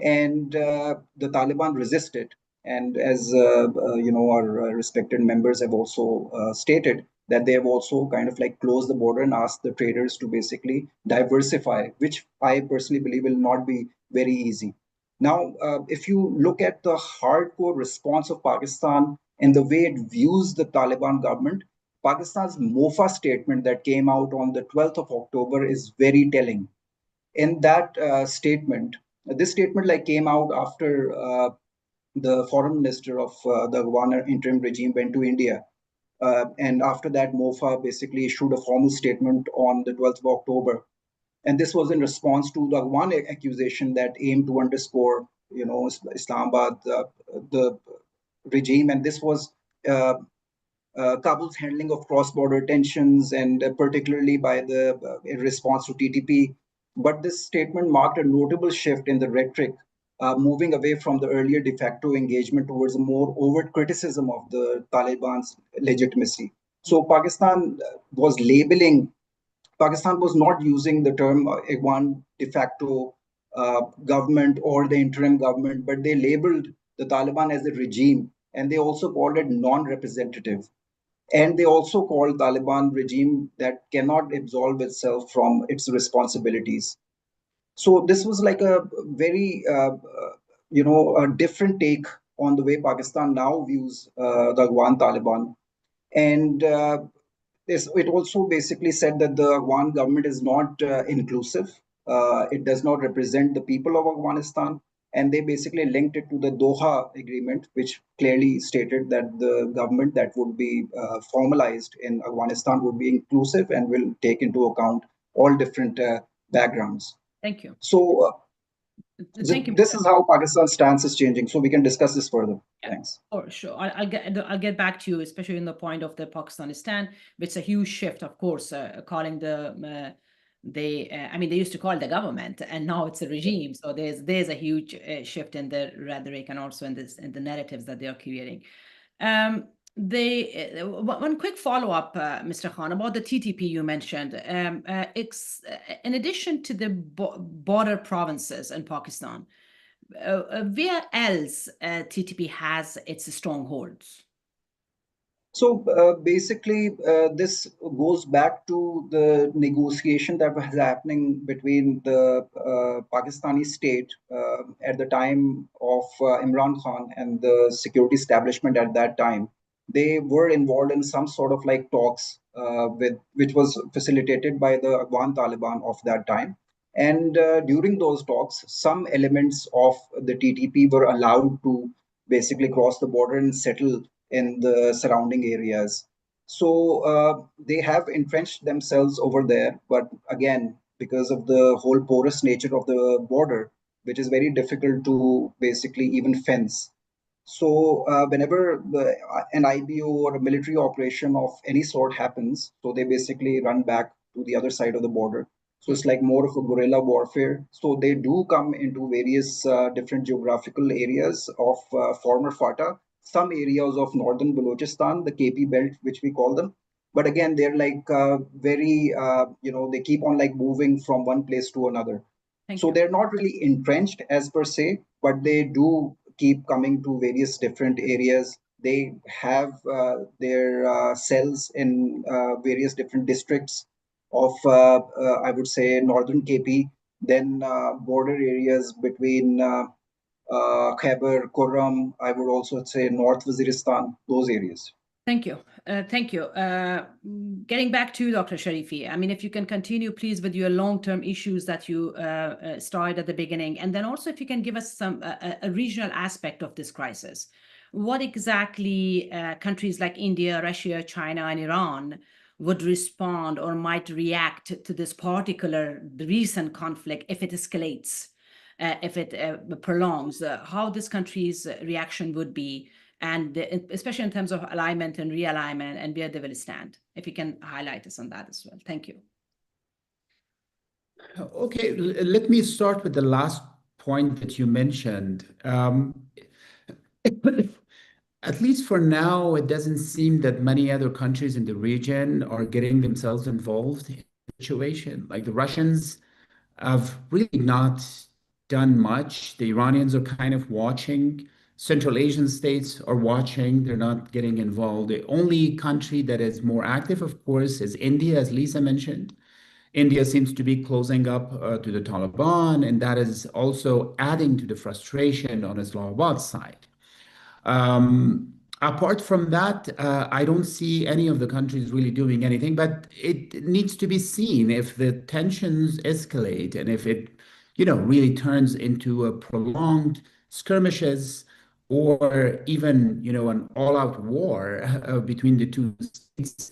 and the Taliban resist it. And as our respected members have also stated, that they have also kind of like closed the border and asked the traders to basically diversify, which I personally believe will not be very easy. Now, if you look at the hardcore response of Pakistan and the way it views the Taliban government, Pakistan's MOFA statement that came out on the 12th of October is very telling. In that statement, this statement like came out after the foreign minister of the Afghan interim regime went to India. And after that, MOFA basically issued a formal statement on the 12th of October. And this was in response to the Afghan accusation that aimed to underscore, Islamabad, the regime. And this was Kabul's handling of cross-border tensions, and particularly by the in response to TTP. But this statement marked a notable shift in the rhetoric, moving away from the earlier de facto engagement towards a more overt criticism of the Taliban's legitimacy. So Pakistan was not using the term Afghan de facto government or the interim government, but they labeled the Taliban as a regime, and they also called it non-representative. And they also called Taliban regime that cannot absolve itself from its responsibilities. So this was like a very, a different take on the way Pakistan now views the Afghan Taliban. And it also basically said that the Afghan government is not inclusive. It does not represent the people of Afghanistan. And they basically linked it to the Doha agreement, which clearly stated that the government that would be formalized in Afghanistan would be inclusive and will take into account all different backgrounds. Thank you. So Thank you. this is how Pakistan's stance is changing. So we can discuss this further. Yeah. Thanks. For sure. I'll get back to you, especially in the point of the Pakistani stand, which is a huge shift, of course, calling they used to call it the government, and now it's a regime. So there's a huge shift in the rhetoric and also in the narratives that they are creating. One quick follow-up, Mr. Khan, about the TTP you mentioned. In addition to the border provinces in Pakistan, where else TTP has its strongholds? So basically, this goes back to the negotiation that was happening between the Pakistani state at the time of Imran Khan and the security establishment at that time. They were involved in some sort of like talks which was facilitated by the Afghan Taliban of that time. And during those talks, some elements of the TTP were allowed to basically cross the border and settle in the surrounding areas. So they have entrenched themselves over there. But again, because of the whole porous nature of the border, which is very difficult to basically even fence. So whenever an IBO or a military operation of any sort happens, so they basically run back to the other side of the border. So it's like more of a guerrilla warfare. So they do come into various different geographical areas of former FATA, some areas of northern Balochistan, the KP belt, which we call them. But again, they're like very, they keep on like moving from one place to another. Thank So you. they're not really entrenched as per se, but they do keep coming to various different areas. They have their cells in various different districts of, I would say, northern KP, then border areas between Khyber, Kurram, I would also say North Waziristan, those areas. Thank you. Thank you. Getting back to Dr. Sharifi, I mean, if you can continue, please, with your long-term issues that you started at the beginning, and then also if you can give us some a regional aspect of this crisis. What exactly countries like India, Russia, China, and Iran would respond or might react to this particular recent conflict if it escalates, if it prolongs, how this country's reaction would be, and especially in terms of alignment and realignment and where they will stand. If you can highlight us on that as well. Thank you. Okay, let me start with the last point that you mentioned. At least for now, it doesn't seem that many other countries in the region are getting themselves involved in the situation. Like the Russians have really not done much. The Iranians are kind of watching. Central Asian states are watching. They're not getting involved. The only country that is more active, of course, is India, as Lisa mentioned. India seems to be closing up to the Taliban, and that is also adding to the frustration on Islamabad's side. Apart from that, I don't see any of the countries really doing anything, but it needs to be seen if the tensions escalate and if it, really turns into a prolonged skirmishes or even, an all-out war between the two states.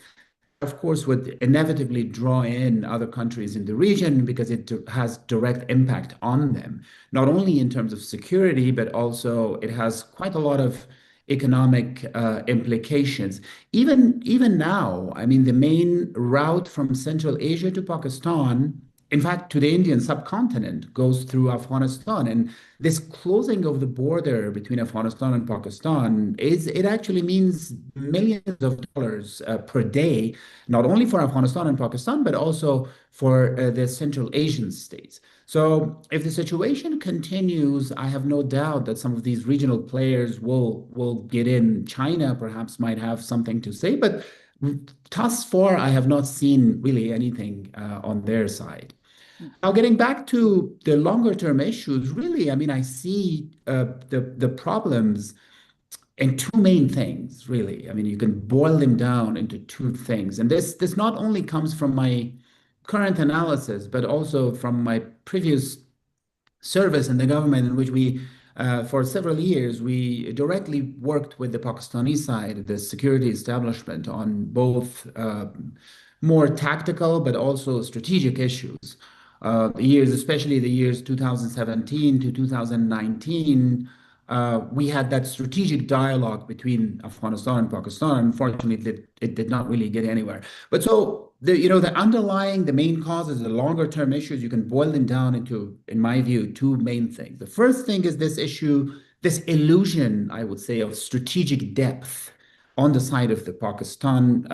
Of course, would inevitably draw in other countries in the region because it has direct impact on them, not only in terms of security, but also it has quite a lot of economic implications. Even now, I mean, the main route from Central Asia to Pakistan, in fact, to the Indian subcontinent, goes through Afghanistan. And this closing of the border between Afghanistan and Pakistan it actually means millions of dollars per day, not only for Afghanistan and Pakistan, but also for the Central Asian states. So if the situation continues, I have no doubt that some of these regional players will get in. China perhaps might have something to say, but thus far, I have not seen really anything on their side. Now, getting back to the longer term issues, really, I mean, I see the problems in two main things, really. I mean, you can boil them down into two things. And this not only comes from my current analysis, but also from my previous service in the government, in which we, for several years, we directly worked with the Pakistani side, the security establishment, on both more tactical but also strategic issues. Especially the years 2017 to 2019, we had that strategic dialogue between Afghanistan and Pakistan. Unfortunately, it did not really get anywhere. But so the underlying, the main causes, the longer term issues, you can boil them down into, in my view, two main things. The first thing is this issue, this illusion, I would say, of strategic depth on the side of the Pakistan,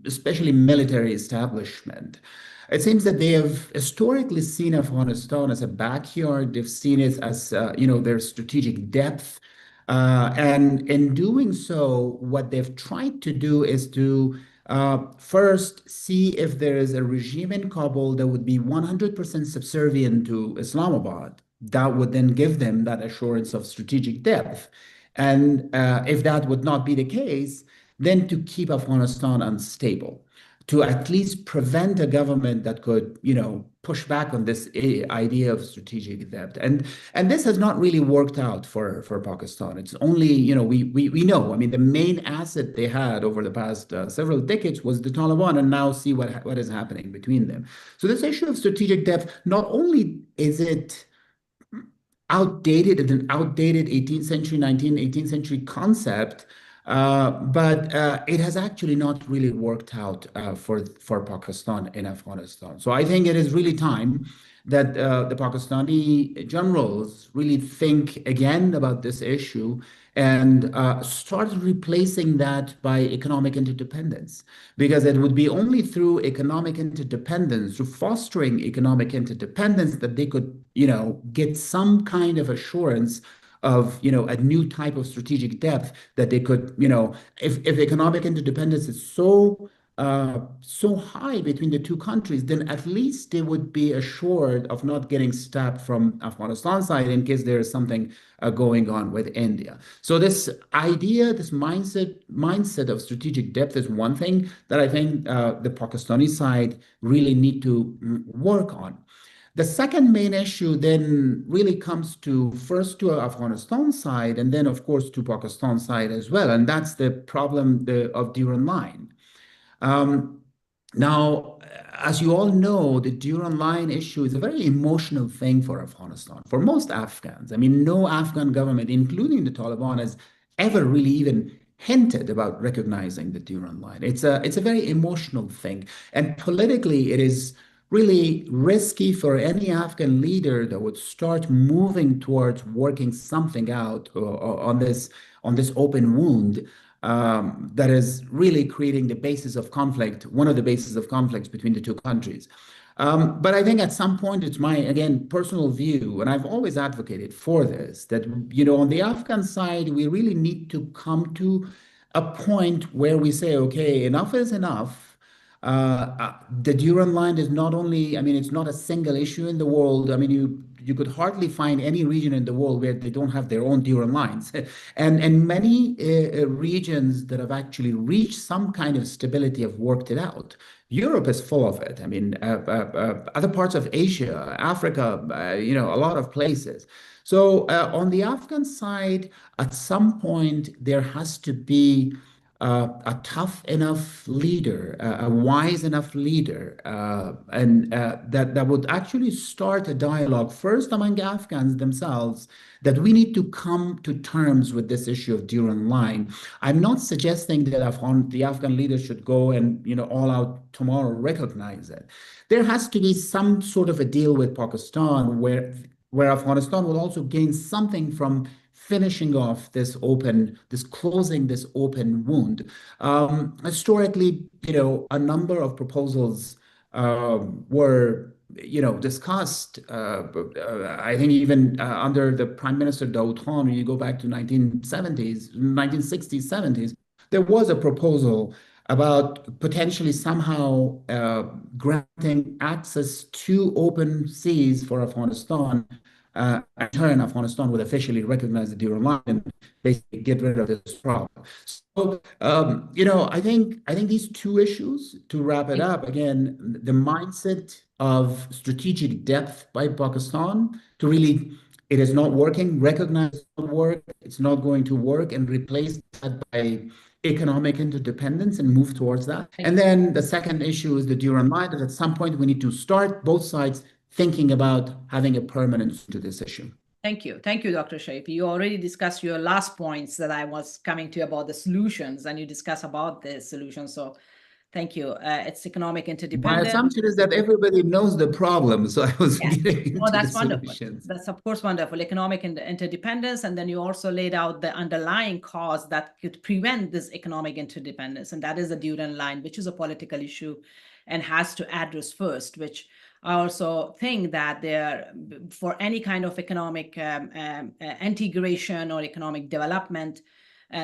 especially military establishment. It seems that they have historically seen Afghanistan as a backyard. They've seen it as, their strategic depth. And in doing so, what they've tried to do is to first see if there is a regime in Kabul that would be 100% subservient to Islamabad. That would then give them that assurance of strategic depth. And if that would not be the case, then to keep Afghanistan unstable, to at least prevent a government that could, push back on this idea of strategic depth. And this has not really worked out for Pakistan. It's only, we know, I mean, the main asset they had over the past several decades was the Taliban, and now see what is happening between them. So this issue of strategic depth, not only is it outdated, an outdated 18th century, 18th century concept, but it has actually not really worked out for Pakistan in Afghanistan. So I think it is really time that the Pakistani generals really think again about this issue and start replacing that by economic interdependence, because it would be only through economic interdependence, through fostering economic interdependence, that they could, get some kind of assurance of, a new type of strategic depth that they could, if economic interdependence is so high between the two countries, then at least they would be assured of not getting stabbed from Afghanistan side in case there is something going on with India. So this idea, this mindset of strategic depth is one thing that I think the Pakistani side really need to work on. The second main issue then really comes to first to Afghanistan side, and then of course to Pakistan side as well, and that's the problem of Durand Line. Now, as you all know, the Durand Line issue is a very emotional thing for Afghanistan, for most Afghans. I mean, no Afghan government, including the Taliban, has ever really even hinted about recognizing the Durand Line. It's a very emotional thing, and politically, it is really risky for any Afghan leader that would start moving towards working something out on this open wound that is really creating the basis of conflict, one of the bases of conflicts between the two countries. But I think at some point, it's my, again, personal view, and I've always advocated for this, that, on the Afghan side, we really need to come to a point where we say, okay, enough is enough. The Durand Line is not only, I mean, it's not a single issue in the world. I mean, you could hardly find any region in the world where they don't have their own Durand Lines. and many regions that have actually reached some kind of stability have worked it out. Europe is full of it. I mean, other parts of Asia, Africa, a lot of places. So on the Afghan side, at some point, there has to be a tough enough leader, a wise enough leader, and that would actually start a dialogue first among Afghans themselves, that we need to come to terms with this issue of Durand Line. I'm not suggesting that the Afghan leaders should go and all out tomorrow recognize it. There has to be some sort of a deal with Pakistan where Afghanistan will also gain something from finishing off closing this open wound. Historically, a number of proposals were, discussed. I think even under the Prime Minister Daoud Khan, you go back to 1960s, 70s, there was a proposal about potentially somehow granting access to open seas for Afghanistan. In turn, Afghanistan would officially recognize the Durand Line and basically get rid of this problem. So, I think these two issues, to wrap it up, again, the mindset of strategic depth by Pakistan to really, it is not working, recognize it not work, it's not going to work, and replace that by economic interdependence and move towards that. And then the second issue is the Durand Line, that at some point we need to start both sides thinking about having a permanence to this issue. Thank you. Thank you, Dr. Shaifi. You already discussed your last points that I was coming to about the solutions, and you discussed about the solutions. So thank you. It's economic interdependence. My assumption is that everybody knows the problem, so I was getting into that's the wonderful. solutions. That's of course wonderful. Economic interdependence, and then you also laid out the underlying cause that could prevent this economic interdependence, and that is the Durand Line, which is a political issue and has to address first, which I also think that for any kind of economic integration or economic development,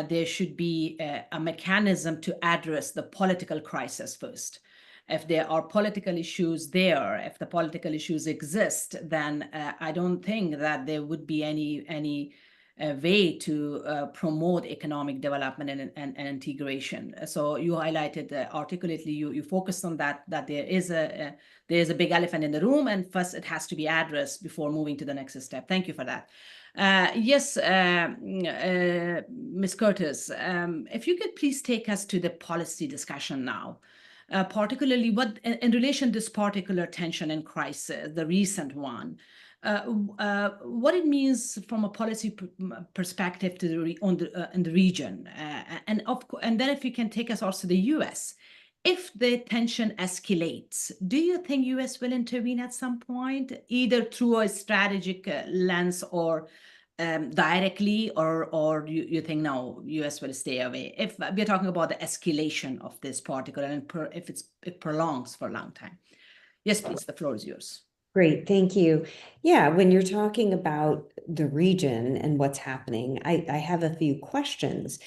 there should be a mechanism to address the political crisis first. If there are political issues there, if the political issues exist, then I don't think that there would be any way to promote economic development and integration. So you highlighted articulately, you focused on that there is a big elephant in the room, and first it has to be addressed before moving to the next step. Thank you for that. Yes, Ms. Curtis, if you could please take us to the policy discussion now, particularly what in relation to this particular tension and crisis, the recent one. What it means from a policy perspective to in the region, and then if you can take us also to the U.S. if the tension escalates, do you think U.S. will intervene at some point, either through a strategic lens or directly, or you think no, U.S. will stay away? If we're talking about the escalation of this particular, and if it prolongs for a long time. Yes, please, the floor is yours. Great, thank you. Yeah, when you're talking about the region and what's happening, I have a few questions,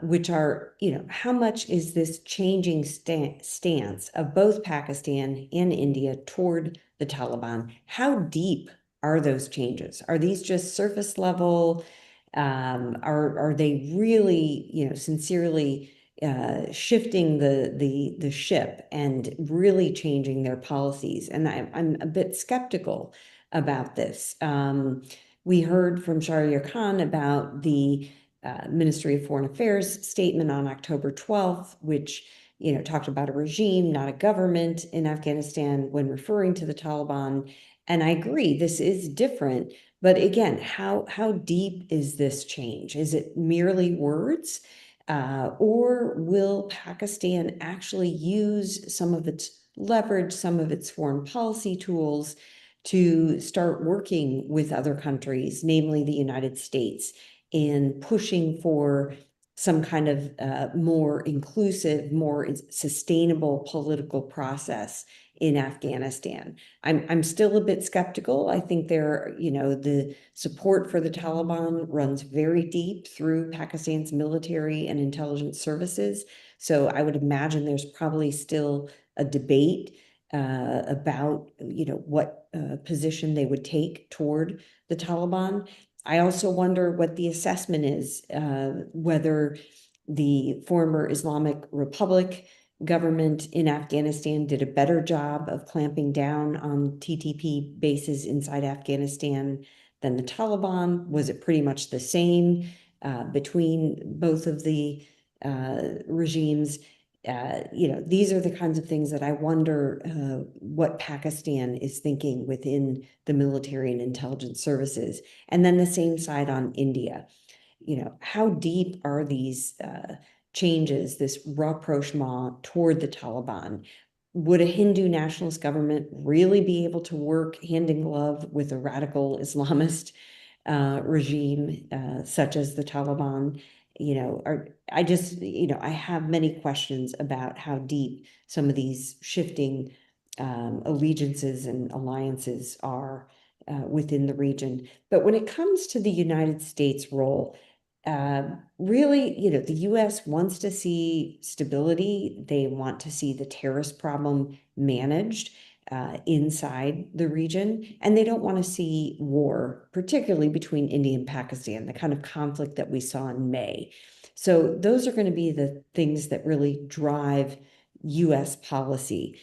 which are, how much is this changing stance of both Pakistan and India toward the Taliban? How deep are those changes? Are these just surface level? Are they really, sincerely shifting the ship and really changing their policies? And I'm a bit skeptical about this. We heard from Shahryar Khan about the Ministry of Foreign Affairs statement on October 12th, which talked about a regime, not a government in Afghanistan when referring to the Taliban. And I agree, this is different. But again, how deep is this change? Is it merely words? Or will Pakistan actually use some of its leverage, some of its foreign policy tools to start working with other countries, namely the United States, in pushing for some kind of more inclusive, more sustainable political process in Afghanistan? I'm still a bit skeptical. I think the support for the Taliban runs very deep through Pakistan's military and intelligence services. So I would imagine there's probably still a debate about what position they would take toward the Taliban. I also wonder what the assessment is, whether the former Islamic Republic government in Afghanistan did a better job of clamping down on TTP bases inside Afghanistan than the Taliban. Was it pretty much the same between both of the regimes? These are the kinds of things that I wonder what Pakistan is thinking within the military and intelligence services. And then the same side on India. How deep are these changes, this rapprochement toward the Taliban? Would a Hindu nationalist government really be able to work hand in glove with a radical Islamist regime such as the Taliban? I have many questions about how deep some of these shifting allegiances and alliances are within the region. But when it comes to the United States role, really, the U.S. wants to see stability. They want to see the terrorist problem managed inside the region, and they don't want to see war, particularly between India and Pakistan, the kind of conflict that we saw in May. So those are going to be the things that really drive U.S. policy.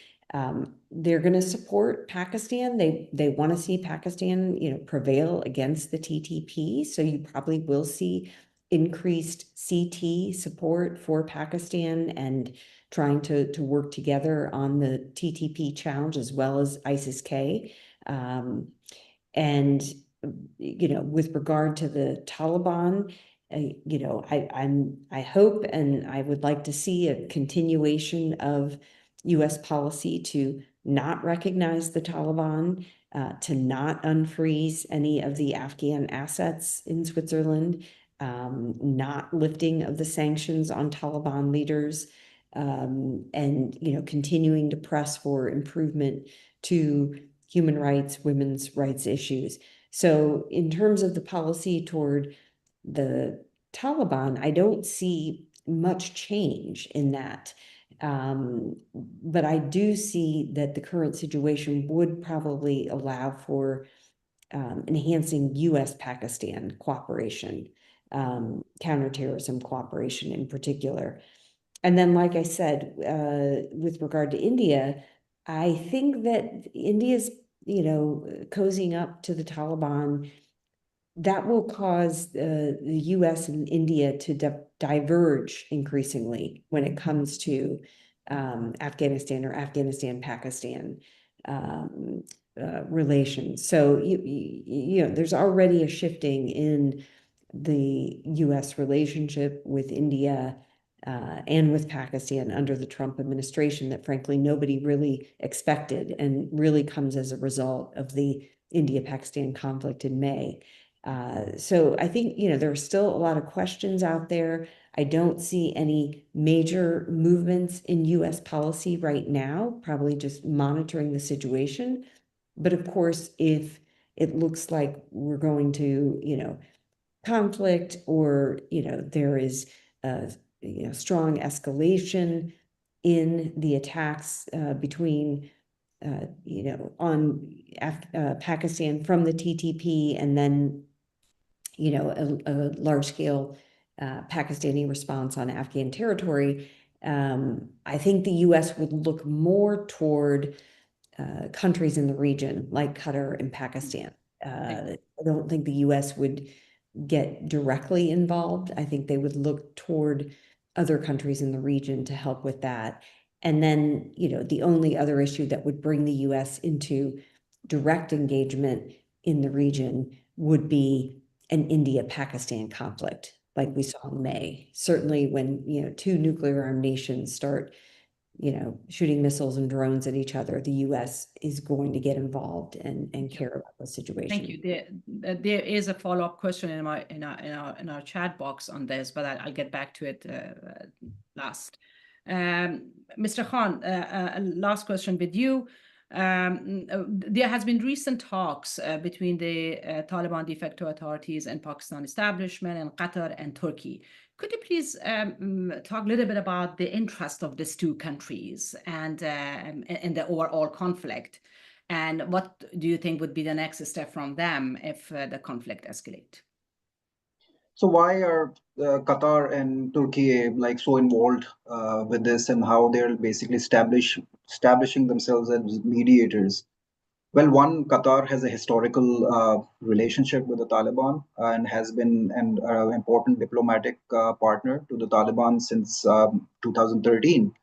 They're going to support Pakistan. They want to see Pakistan, prevail against the TTP. So you probably will see increased CT support for Pakistan and trying to work together on the TTP challenge as well as ISIS-K. And with regard to the Taliban, I hope and I would like to see a continuation of U.S. policy to not recognize the Taliban, to not unfreeze any of the Afghan assets in Switzerland, not lifting of the sanctions on Taliban leaders, and continuing to press for improvement to human rights, women's rights issues. So in terms of the policy toward the Taliban, I don't see much change in that. But I do see that the current situation would probably allow for enhancing U.S.-Pakistan cooperation, counterterrorism cooperation in particular. And then, like I said, with regard to India, I think that India's, cozying up to the Taliban, that will cause the U.S. and India to diverge increasingly when it comes to Afghanistan or Afghanistan-Pakistan relations. So there's already a shifting in the U.S. relationship with India. and with Pakistan under the Trump administration that frankly nobody really expected and really comes as a result of the India-Pakistan conflict in May. So I think, there are still a lot of questions out there. I don't see any major movements in US policy right now, probably just monitoring the situation. But of course, if it looks like we're going to, conflict or, there is a strong escalation in the attacks between on Pakistan from the TTP and then a large-scale Pakistani response on Afghan territory, I think the US would look more toward countries in the region like Qatar and Pakistan. I don't think the US would get directly involved. I think they would look toward other countries in the region to help with that. And then, the only other issue that would bring the US into direct engagement in the region would be an India-Pakistan conflict, like we saw in May. Certainly when, two nuclear-armed nations start, shooting missiles and drones at each other, the US is going to get involved and care about the situation. Thank you. There is a follow-up question in our chat box on this, but I'll get back to it last. Mr. Khan, last question with you. There has been recent talks between the Taliban de facto authorities and Pakistan establishment and Qatar and Turkey. Could you please talk a little bit about the interest of these two countries and the overall conflict? And what do you think would be the next step from them if the conflict escalates? So why are Qatar and Turkey so involved with this, and how they're basically establishing themselves as mediators? Well, one, Qatar has a historical relationship with the Taliban and has been an important diplomatic partner to the Taliban since 2013.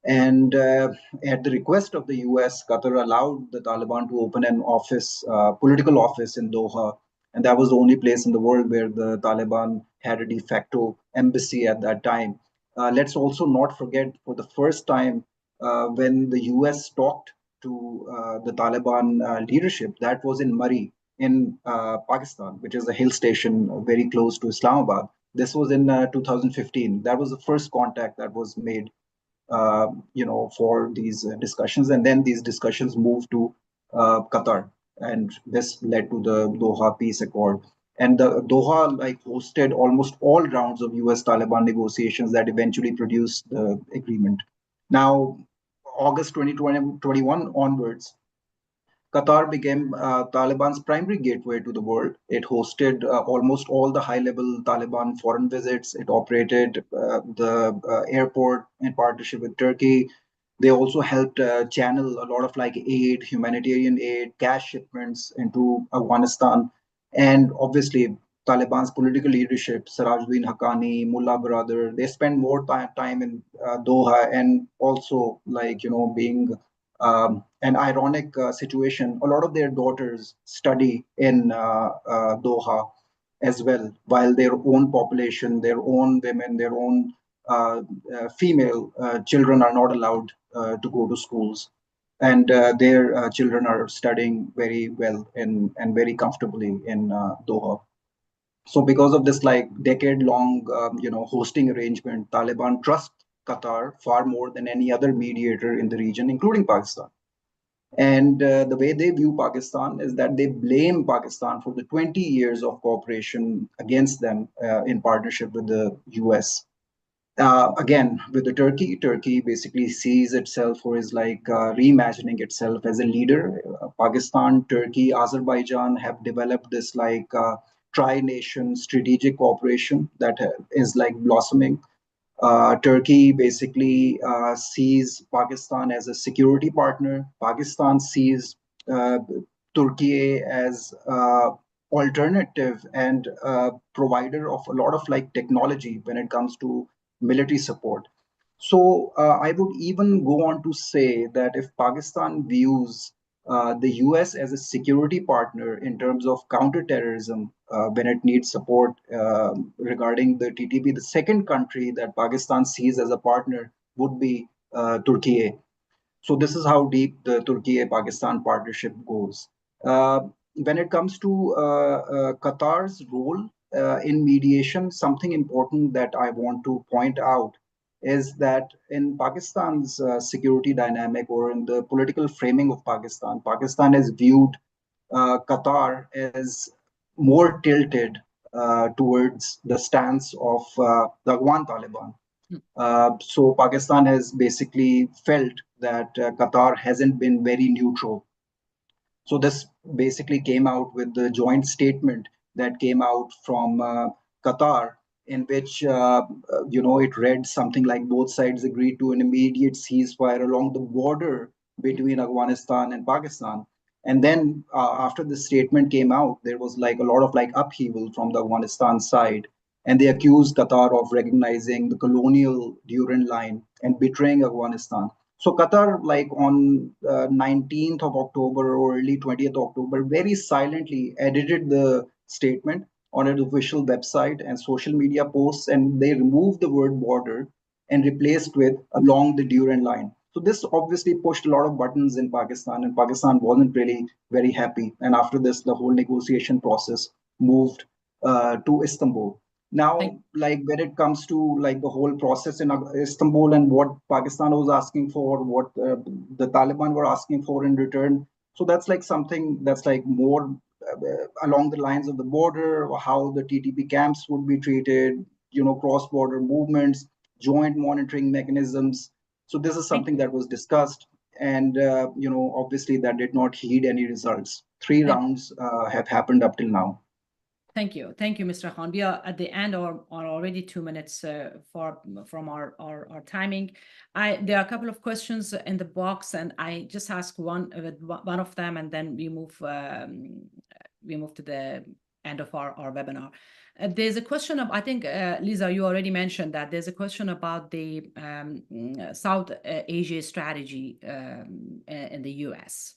And at the request of the US, Qatar allowed the Taliban to open an office, political office in Doha. And that was the only place in the world where the Taliban had a de facto embassy at that time. Let's also not forget, for the first time, when the US talked to the Taliban leadership, that was in Murree in Pakistan, which is a hill station very close to Islamabad. This was in 2015. That was the first contact that was made for these discussions. And then these discussions moved to Qatar. And this led to the Doha Peace Accord. And the Doha hosted almost all rounds of US Taliban negotiations that eventually produced the agreement. Now, August 2021 onwards, Qatar became Taliban's primary gateway to the world. It hosted almost all the high-level Taliban foreign visits. It operated the airport in partnership with Turkey. They also helped channel a lot of aid, humanitarian aid, cash shipments into Afghanistan. And obviously, Taliban's political leadership, Sirajuddin Haqqani, Mullah Brother, they spend more time in Doha, and also being an ironic situation. A lot of their daughters study in Doha as well, while their own population, their own women, their own female children are not allowed to go to schools. And their children are studying very well and very comfortably in Doha. So because of this decade-long hosting arrangement, Taliban trusts Qatar far more than any other mediator in the region, including Pakistan. And the way they view Pakistan is that they blame Pakistan for the 20 years of cooperation against them in partnership with the US. Again, with the Turkey basically sees itself or is reimagining itself as a leader. Pakistan, Turkey, Azerbaijan have developed this tri-nation strategic cooperation that is blossoming. Turkey basically sees Pakistan as a security partner. Pakistan sees Turkey as alternative and provider of a lot of technology when it comes to military support. So I would even go on to say that if Pakistan views the US as a security partner in terms of counterterrorism when it needs support regarding the TTP. The second country that Pakistan sees as a partner would be Turkey. So this is how deep the Turkey-Pakistan partnership goes. When it comes to Qatar's role in mediation, something important that I want to point out is that in Pakistan's security dynamic or in the political framing of Pakistan, Pakistan has viewed Qatar as more tilted towards the stance of the Afghan Taliban. So Pakistan has basically felt that Qatar hasn't been very neutral. So this basically came out with the joint statement that came out from Qatar, in which it read something like both sides agreed to an immediate ceasefire along the border between Afghanistan and Pakistan. And then after the statement came out, there was like a lot of like upheaval from the Afghanistan side, and they accused Qatar of recognizing the colonial Durand line and betraying Afghanistan. So Qatar, like on 19th of October or early 20th October, very silently edited the statement on its official website and social media posts, and they removed the word border and replaced with along the Durand line. So this obviously pushed a lot of buttons in Pakistan, and Pakistan wasn't really very happy. And after this, the whole negotiation process moved to Istanbul. Now, like when it comes to like the whole process in Istanbul and what Pakistan was asking for, what the Taliban were asking for in return, so that's like something that's like more along the lines of the border, or how the TTP camps would be treated, cross-border movements, joint monitoring mechanisms. So this is something that was discussed, and obviously that did not heed any results. 3 rounds have happened up till now. Thank you, Mr. Khan. We are at the end or already 2 minutes from our timing. There are a couple of questions in the box, and I just ask one of them, and then we move to the end of our webinar. There's a question of, I think, Lisa, you already mentioned that there's a question about the South Asia strategy in the US.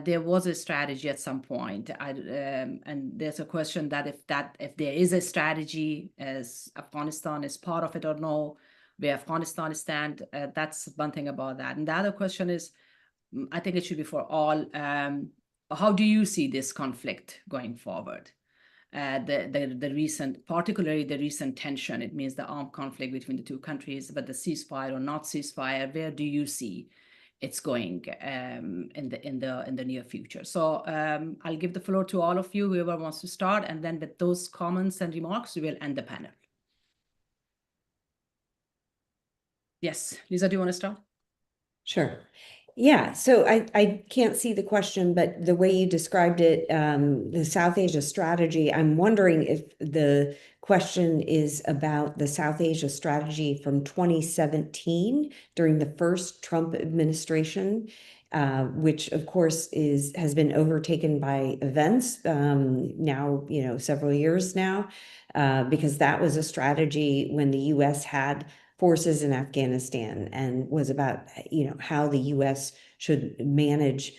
There was a strategy at some point, and there's a question that if there is a strategy, as Afghanistan is part of it or no, where Afghanistan stand. That's one thing about that. And the other question is, I think it should be for all. How do you see this conflict going forward? The recent, particularly the recent tension. It means the armed conflict between the two countries, but the ceasefire or not ceasefire. Where do you see it's going in the near future? So I'll give the floor to all of you, whoever wants to start, and then with those comments and remarks, we will end the panel. Yes, Lisa, do you want to start? Sure. Yeah, so I can't see the question, but the way you described it, the South Asia strategy, I'm wondering if the question is about the South Asia strategy from 2017 during the first Trump administration, which of course has been overtaken by events now, several years now, because that was a strategy when the US had forces in Afghanistan and was about, how the US should manage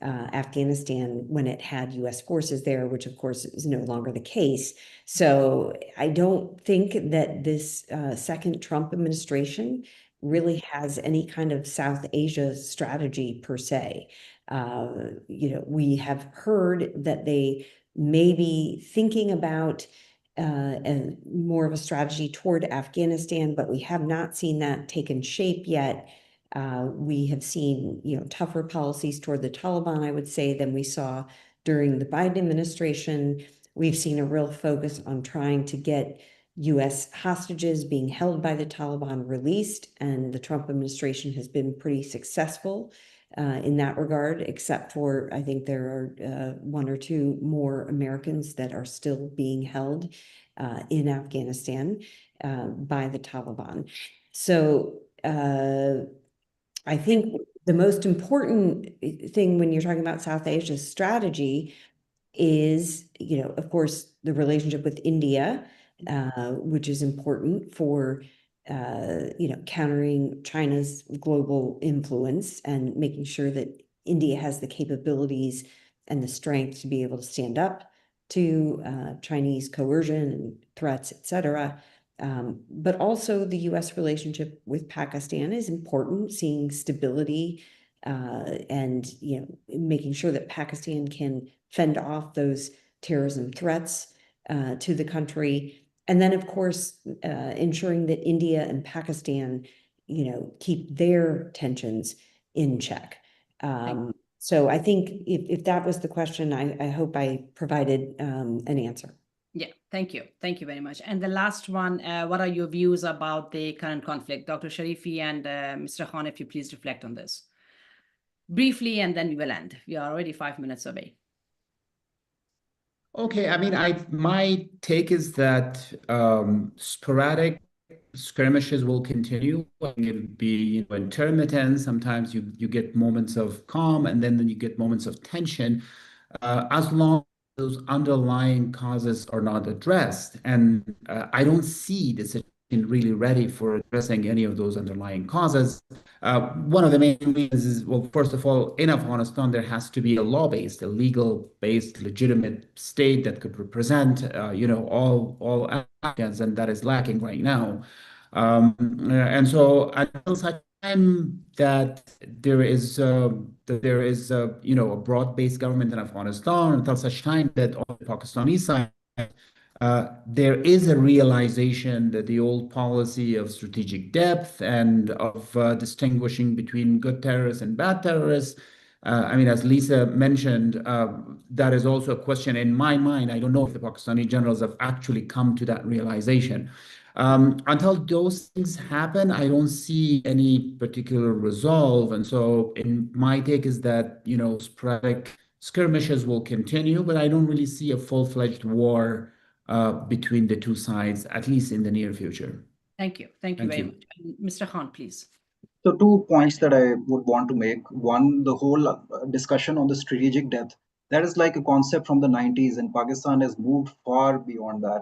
Afghanistan when it had US forces there, which of course is no longer the case. So I don't think that this second Trump administration really has any kind of South Asia strategy per se. We have heard that they may be thinking about and more of a strategy toward Afghanistan, but we have not seen that taken shape yet. We have seen, tougher policies toward the Taliban, I would say, than we saw during the Biden administration. We've seen a real focus on trying to get US hostages being held by the Taliban released, and the Trump administration has been pretty successful in that regard, except for, I think there are 1 or 2 more Americans that are still being held in Afghanistan by the Taliban. So I think the most important thing when you're talking about South Asia's strategy is, of course, the relationship with India, which is important for countering China's global influence and making sure that India has the capabilities and the strength to be able to stand up to Chinese coercion and threats, et cetera. But also the U.S. relationship with Pakistan is important, seeing stability and making sure that Pakistan can fend off those terrorism threats to the country. And then, of course, ensuring that India and Pakistan, keep their tensions in check. So I think if that was the question, I hope I provided an answer. Yeah, thank you. Thank you very much. And the last one, what are your views about the current conflict? Dr. Sharifi and Mr. Khan, if you please reflect on this briefly, and then we will end. We are already 5 minutes away. Okay, I mean, my take is that sporadic skirmishes will continue. It'll be intermittent. Sometimes you get moments of calm, and then you get moments of tension, as long as those underlying causes are not addressed. And I don't see the situation really ready for addressing any of those underlying causes. One of the main reasons is, well, first of all, in Afghanistan, there has to be a law-based, a legal-based, legitimate state that could represent, all Afghans, and that is lacking right now. And so until such time that there is a broad-based government in Afghanistan, until such time that on the Pakistani side, there is a realization that the old policy of strategic depth and of distinguishing between good terrorists and bad terrorists, I mean, as Lisa mentioned, that is also a question in my mind. I don't know if the Pakistani generals have actually come to that realization. Until those things happen, I don't see any particular resolve. And so my take is that, sporadic skirmishes will continue, but I don't really see a full-fledged war between the two sides, at least in the near future. Thank you. Thank you very much. Mr. Khan, please. So 2 points that I would want to make. One, the whole discussion on the strategic depth, that is like a concept from the 90s, and Pakistan has moved far beyond that.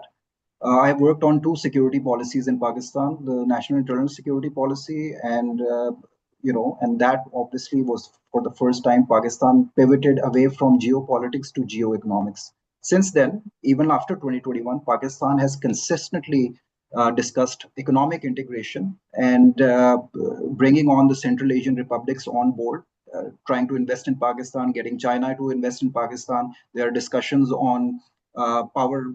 I've worked on 2 security policies in Pakistan, the National Internal Security Policy, and and that obviously was for the first time Pakistan pivoted away from geopolitics to geoeconomics. Since then, even after 2021, Pakistan has consistently discussed economic integration and bringing on the Central Asian republics on board, trying to invest in Pakistan, getting China to invest in Pakistan. There are discussions on power,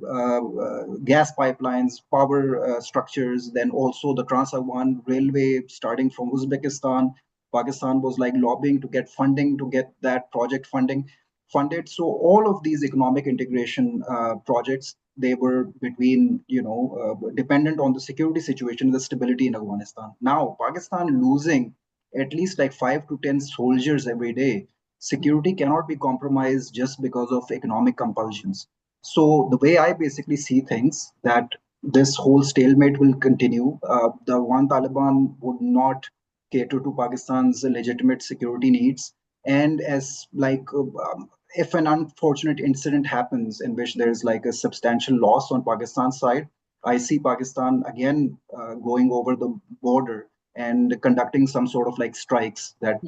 gas pipelines, power structures, then also the Trans-Afghan railway starting from Uzbekistan. Pakistan was like lobbying to get funding to get that project funded. So all of these economic integration projects, they were between, dependent on the security situation, the stability in Afghanistan. Now, Pakistan losing at least like 5 to 10 soldiers every day, security cannot be compromised just because of economic compulsions. So the way I basically see things, that this whole stalemate will continue. The one Taliban would not cater to Pakistan's legitimate security needs. And as if an unfortunate incident happens in which there's like a substantial loss on Pakistan's side, I see Pakistan again going over the border and conducting some sort of like strikes that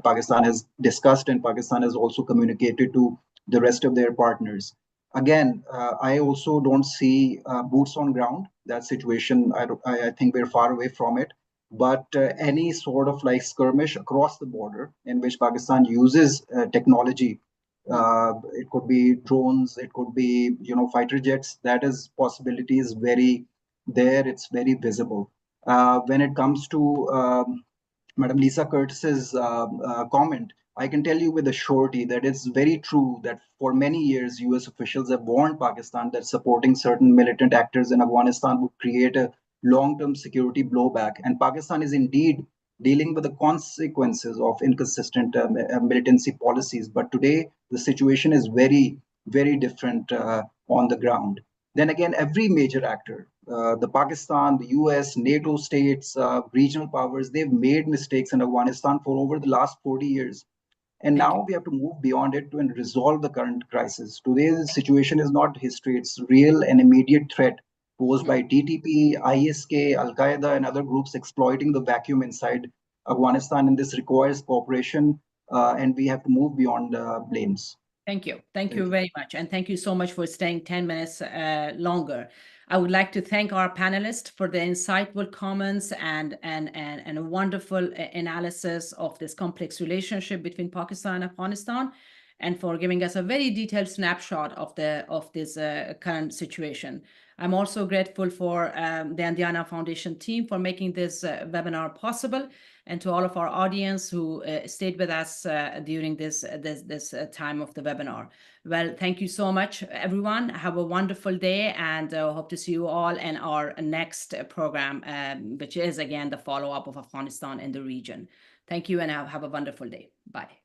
Pakistan has discussed, and Pakistan has also communicated to the rest of their partners. Again, I also don't see boots on ground. That situation, I think we're far away from it. But any sort of like skirmish across the border in which Pakistan uses technology, it could be drones, it could be fighter jets. That is possibility is very there. It's very visible. When it comes to Madam Lisa Curtis's comment, I can tell you with a surety that it's very true that for many years, US officials have warned Pakistan that supporting certain militant actors in Afghanistan would create a long-term security blowback. And Pakistan is indeed dealing with the consequences of inconsistent militancy policies. But today, the situation is very, very different on the ground. Then again, every major actor, the Pakistan, the US, NATO states, regional powers, they've made mistakes in Afghanistan for over the last 40 years. And now we have to move beyond it to and resolve the current crisis. Today's situation is not history. It's real and immediate threat posed by TTP, ISK, Al-Qaeda, and other groups exploiting the vacuum inside Afghanistan. And this requires cooperation and we have to move beyond blames. Thank you. Thank you. you very much. And thank you so much for staying 10 minutes longer. I would like to thank our panelists for the insightful comments and a wonderful analysis of this complex relationship between Pakistan and Afghanistan, and for giving us a very detailed snapshot of this current situation. I'm also grateful for the Andiana Foundation team for making this webinar possible, and to all of our audience who stayed with us during this time of the webinar. Well, thank you so much, everyone. Have a wonderful day, and hope to see you all in our next program, which is, again, the follow-up of Afghanistan in the region. Thank you, and have a wonderful day. Bye.